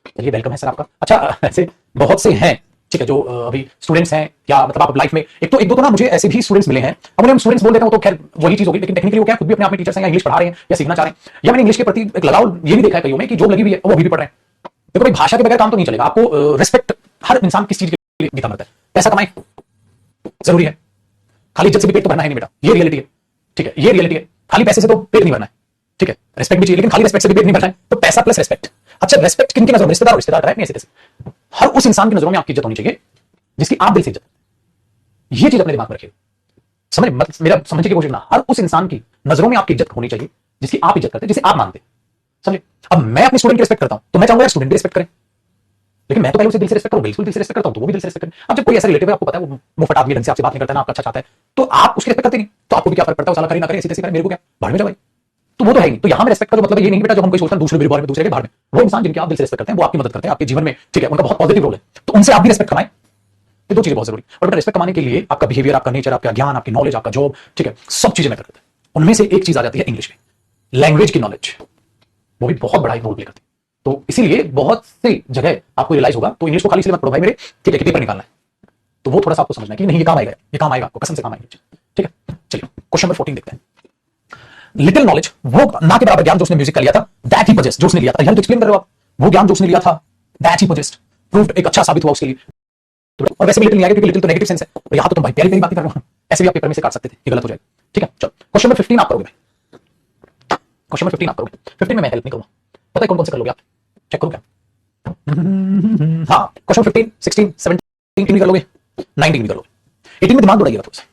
चलिए वेलकम है सर आपका। अच्छा ऐसे बहुत से हैं, ठीक है, जो अभी स्टूडेंट्स हैं, या मतलब आप लाइफ में एक दो तो ना मुझे ऐसे भी स्टूडेंट्स मिले हैं। अब उन्हें हम स्टूडेंट्स बोल देता हूं तो खैर वही चीज होगी, लेकिन टेक्निकली वो क्या खुद भी अपने आप में टीचर्स हैं, या इंग्लिश पढ़ा रहे हैं या सीखना चाह रहे हैं, या मैंने इंग्लिश के प्रति एक लगाव ये भी देखा है कईयों में कि जो लगी हुई है वो अभी भी पढ़ रहे हैं। देखो भाई भाषा के बगैर काम तो नहीं चलेगा। आपको रिस्पेक्ट, हर इंसान किस चीज के लिए गीता मरता है? पैसा कमाए जरूरी है, खाली इज्जत से भी पेट तो भरना है नहीं बेटा, ये रियलिटी है, ठीक है, ये रियलिटी है। खाली पैसे से तो पेट नहीं भरना है, ठीक है, रिस्पेक्ट भी चाहिए, लेकिन खाली रिस्पेक्ट से भी पेट नहीं भरना है। तो पैसा प्लस रिस्पेक्ट। अच्छा रिस्पेक्ट किन की नजरों में? रिश्तेदार, रिश्तेदार टाइप नहीं, ऐसे हर उस इंसान की नजरों में आपकी इज्जत होनी चाहिए जिसकी आप दिल से इज्जत, ये चीज अपने दिमाग में रखिए। समझ मेरा समझने की कोशिश ना, हर उस इंसान की नजरों में आपकी इज्जत होनी चाहिए जिसकी आप इज्जत करते हैं, जिसे आप मानते हैं, समझे? अब मैं अपने स्टूडेंट की रिस्पेक्ट करता हूं तो मैं चाहूंगा स्टूडेंट भी रिस्पेक्ट करें, लेकिन मैं तो पहले उसे दिल से रिस्पेक्ट करूं, बिल्कुल दिल से रिस्पेक्ट करता हूं, तो वो भी दिल से रिस्पेक्ट करें। अब जब कोई ऐसा रिलेटिव है, आपको पता है वो मुफ्त आदमी ढंग से आपसे बात नहीं करता है ना, आपका अच्छा चाहता है, तो आप उसकी रिस्पेक्ट करते नहीं, तो आपको भी क्या फर्क पड़ता है? साला करे ना करे, ऐसे तैसे करे, मेरे को क्या, भाड़ में जाओ भाई। तो वो तो है ही। तो यहां में रिस्पेक्ट का जो मतलब ये नहीं बेटा जो हम कोई सोचते हैं दूसरे बारे में, दूसरे के बारे में, वो इंसान जिनके आप दिल से रिस्पेक्ट करते हैं, वो आपकी मदद करते हैं आपके जीवन में, ठीक है, उनका बहुत पॉजिटिव रोल है, तो उनसे आप भी रिस्पेक्ट कमाएं। ये दो चीजें बहुत जरूरी। और बेटा रिस्पेक्ट कमाने के लिए आपका बिहेवियर, आपका नेचर, आपका ज्ञान, आपकी नॉलेज, आपका जॉब, ठीक है, सब चीजें मैटर करते हैं। उनमें से एक चीज आ जाती है इंग्लिश में, लैंग्वेज की नॉलेज, वो भी बहुत बड़ा रोल प्ले करती है। तो इसीलिए बहुत सी जगह आपको रियलाइज होगा, तो इंग्लिश को खाली इसलिए मत पढ़ो भाई मेरे, ठीक है, कि पेपर निकालना है, तो वो थोड़ा सा आपको समझना है कि नहीं ये काम आएगा, ये काम आएगा आपको, कसम से काम आएगा। ठीक है, चलिए क्वेश्चन नंबर 14 देखते हैं। लिटिल नॉलेज, वो ना के बराबर ज्ञान जो उसने म्यूजिक का लिया था, दैट ही पजेस्ट, जो उसने लिया था, यहां तो एक्सप्लेन कर रहे हो आप, वो ज्ञान जो उसने लिया था, दैट ही पजेस्ट, प्रूव्ड, एक अच्छा साबित हुआ उसके लिए। तो और वैसे भी लिटिल नहीं आएगा क्योंकि लिटिल तो नेगेटिव सेंस है, और यहां तो तुम भाई प्यारी प्यारी बातें कर रहे हो, ऐसे भी आप पेपर में से काट सकते थे, ये गलत हो जाएगा। ठीक है, चलो क्वेश्चन नंबर 15 आप करोगे भाई, क्वेश्चन नंबर 15 आप करोगे, 15 में मैं हेल्प नहीं करूंगा, पता है कौन कौन से कर लोगे आप, चेक करो क्या। हाँ, क्वेश्चन 15, 16, 17 भी कर लोगे, 19 भी कर लोगे, 18 में दिमाग दौड़ाइएगा थोड़ा सा।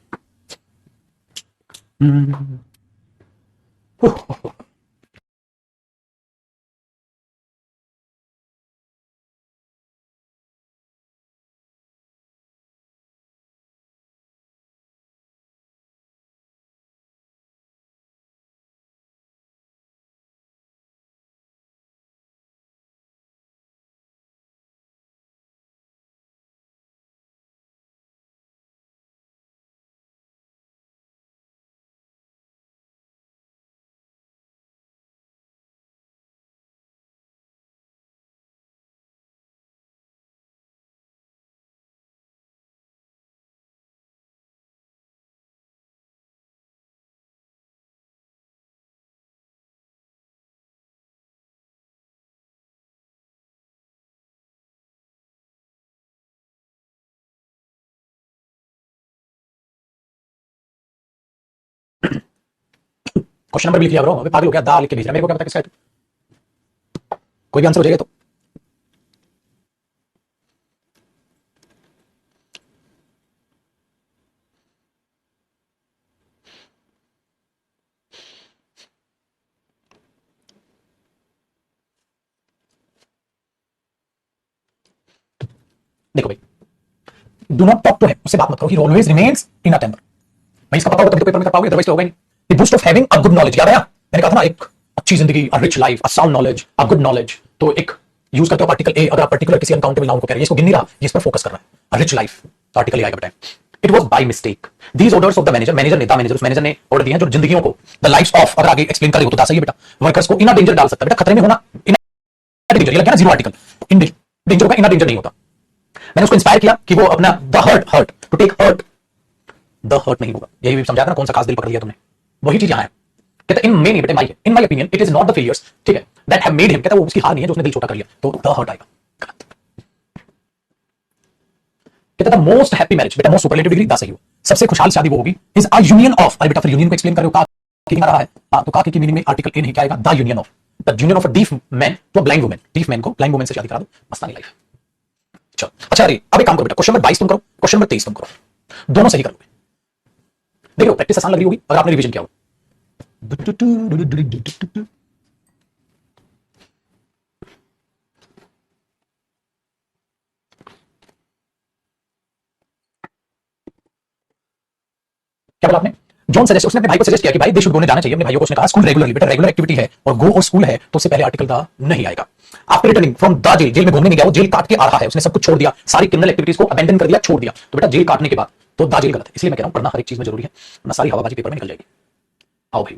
क्वेश्चन नंबर भी लिख लिया ब्रो, अबे पागल हो गया, दा लिख के भेज रहा है मेरे को, क्या पता किसका है तो। कोई भी आंसर हो जाएगा तो। देखो भाई, do not talk to him, उससे बात मत करो, he always remains in a temper. भाई इसका पता होगा तभी तो पेपर में कर पाओगे, अदरवाइज तो होगा ही नहीं। The boost of having a good knowledge, याद आया मैंने कहा था ना, एक अच्छी जिंदगी, a rich life, a sound knowledge, a good knowledge, तो एक यूज करते हो पार्टिकल ए, अगर आप पर्टिकुलर किसी अनकाउंटेबल नाउन को कह रहे हैं, इसको गिन नहीं रहा, ये इस पर फोकस कर रहा है, अ रिच लाइफ, तो आर्टिकल ए आएगा बेटा। It was by mistake, these orders of the manager, manager नेता, मैनेजर उस मैनेजर ने ऑर्डर दिए हैं जो जिंदगियों को, द लाइव्स ऑफ, अगर आगे एक्सप्लेन करेगा तो दास है बेटा, वर्कर्स को इन अ डेंजर डाल सकता है बेटा, खतरे में होना, इन डेंजर, ये लग गया ना जीरो आर्टिकल, इन डेंजर होगा, इन डेंजर नहीं होता। मैंने उसको इंस्पायर किया कि वो अपना the heart to take heart, the heart नहीं होगा, यही भी समझा था ना, कौन सा खास दिल पकड़ लिया तुमने, वही चीज यहां है। कहता इन मेनी बेटे my, in my opinion it is not the failures, ठीक है, दैट हैव मेड हिम, कहता वो उसकी हार नहीं है जो उसने दिल छोटा कर लिया, तो द हर्ट आएगा। कहता था मोस्ट हैप्पी मैरिज, बेटा मोस्ट सुपरलेटिव डिग्री द सही हो, सबसे खुशहाल शादी वो होगी, इज अ यूनियन ऑफ, अरे बेटा फिर यूनियन को एक्सप्लेन कर रहे हो, का मीनिंग आ रहा है, हां तो का की मीनिंग में आर्टिकल ए नहीं क्या आएगा, the union of, the union of a deaf man to a blind woman, deaf man को ब्लाइंड वुमन से शादी करा दो, मस्तानी लाइफ। चलो अच्छा, अरे अब एक काम करो बेटा, क्वेश्चन नंबर 22 तुम करो, क्वेश्चन नंबर 23 तुम करो, दोनों सही कर लोगे। देखो प्रैक्टिस आसान लग रही होगी अगर आपने रिवीजन किया हो। क्या बोला आपने, जॉन सजेस्ट, उसने अपने भाई को सजेस्ट किया कि भाई दे शुड गो, ने जाना चाहिए अपने भाइयों को, उसने कहा स्कूल रेगुलरली, बेटा रेगुलर एक्टिविटी है और गो और स्कूल है तो उससे पहले आर्टिकल दा नहीं आएगा। After returning from the jail, jail में घूमने नहीं गया, वो जेल काट के आ रहा है, उसने सब कुछ छोड़ दिया, सारी क्रिमिनल एक्टिविटीज को अबेंडन कर दिया, छोड़ दिया, तो बेटा जेल काटने के बाद तो द जेल गलत है, इसलिए मैं कह रहा हूं पढ़ना हर एक चीज में जरूरी है, ना सारी हवाबाजी पेपर में निकल जाएगी। आओ भाई,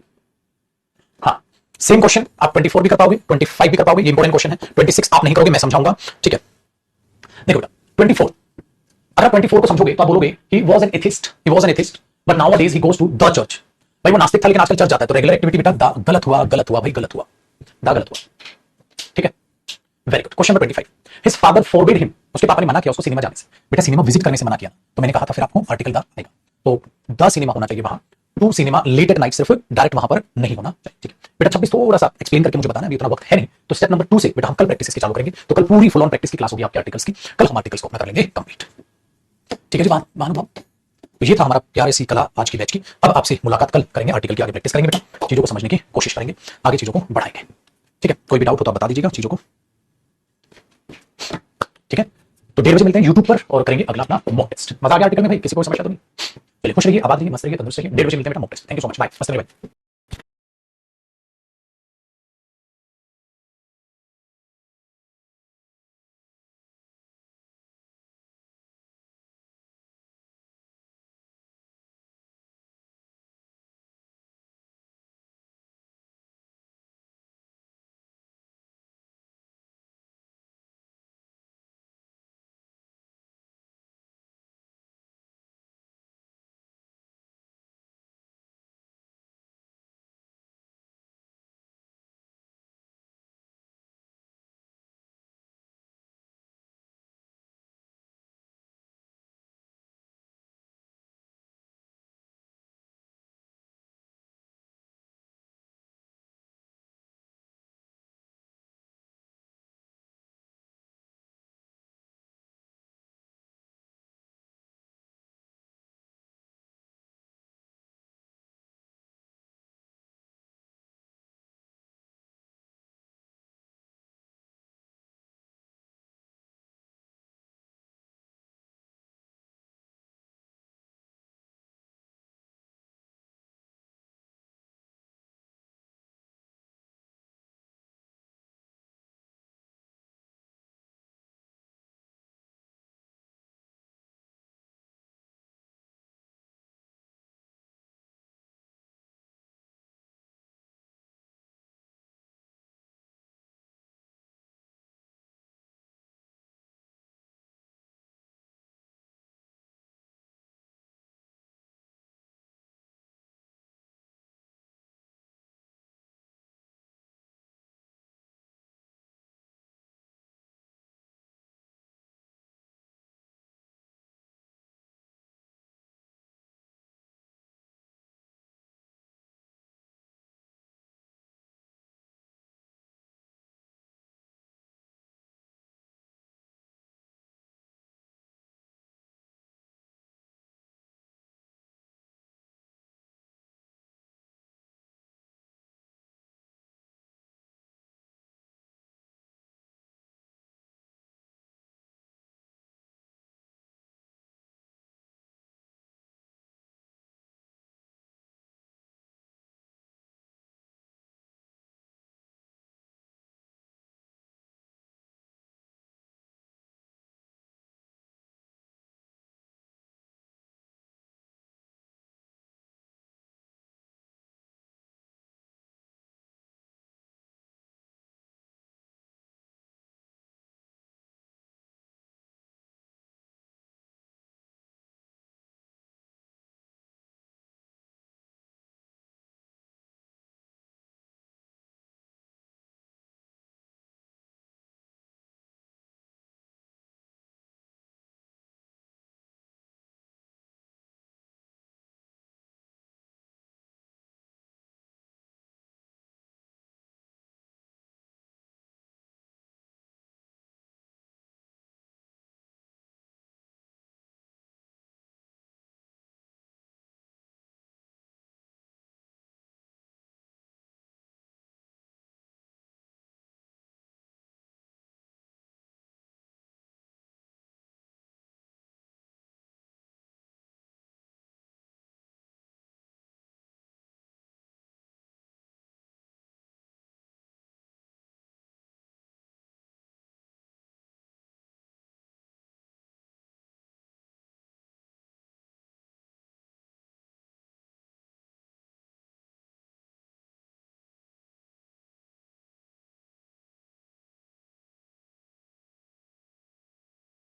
हाँ सेम क्वेश्चन आप 24 भी कर पाओगे, 25 भी कर पाओगे, ये इंपॉर्टेंट क्वेश्चन है, 26 आप नहीं करोगे, मैं समझाऊंगा, ठीक है। देखो बेटा 24, अगर 24 को समझोगे तो आप बोलोगे he was an atheist, he was an atheist but nowadays he goes to the church. भाई वो नास्तिक था लेकिन आजकल चर्च जाता है, तो रेगुलर एक्टिविटी बेटा दा गलत हुआ, गलत हुआ भाई, गलत हुआ, दा गलत हुआ, ठीक है। Very good, question number 25, his father forbid him, उसके पापा ने मना किया उसको सिनेमा जाने से, बेटा सिनेमा विजिट करने से मना किया, तो मैंने कहा था फिर आपको आर्टिकल दा आएगा, तो द सिनेमा होना चाहिए वहां, to cinema late at night, सिर्फ डायरेक्ट वहां पर नहीं होना चाहिए, ठीक है बेटा। 26 थोड़ा सा एक्सप्लेन करके मुझे बताना, अभी उतना वक्त है नहीं, तो स्टेप नंबर 2 से बेटा हम कल प्रैक्टिस की चालू करेंगे, तो कल पूरी फुल ऑन प्रैक्टिस की क्लास होगी आपके आर्टिकल्स की, कल हम आर्टिकल्स को अपना कर लेंगे कंप्लीट, ठीक है जी महानुभाव। तो ये था हमारा प्यार ऐसी कला आज की बैच की। अब आपसे मुलाकात कल करेंगे, आर्टिकल की आगे प्रैक्टिस करेंगे बेटा, चीजों को समझने की कोशिश करेंगे, आगे चीजों को बढ़ाएंगे, ठीक है। कोई भी डाउट हो तो आप बता दीजिएगा चीजों को, ठीक है। तो 1:30 बजे मिलते हैं यूट्यूब पर और करेंगे अगला अपना मॉक टेस्ट। मजा आ गया आर्टिकल में भाई, किसी को समस्या तो नहीं? चलिए खुश रहिए, आबाद रहिए, मस्त रहिए, तंदुरुस्त रहिए, 1:30 बजे मिलते हैं बेटा mock test. Thank you so much, bye, मस्त रहिए भाई।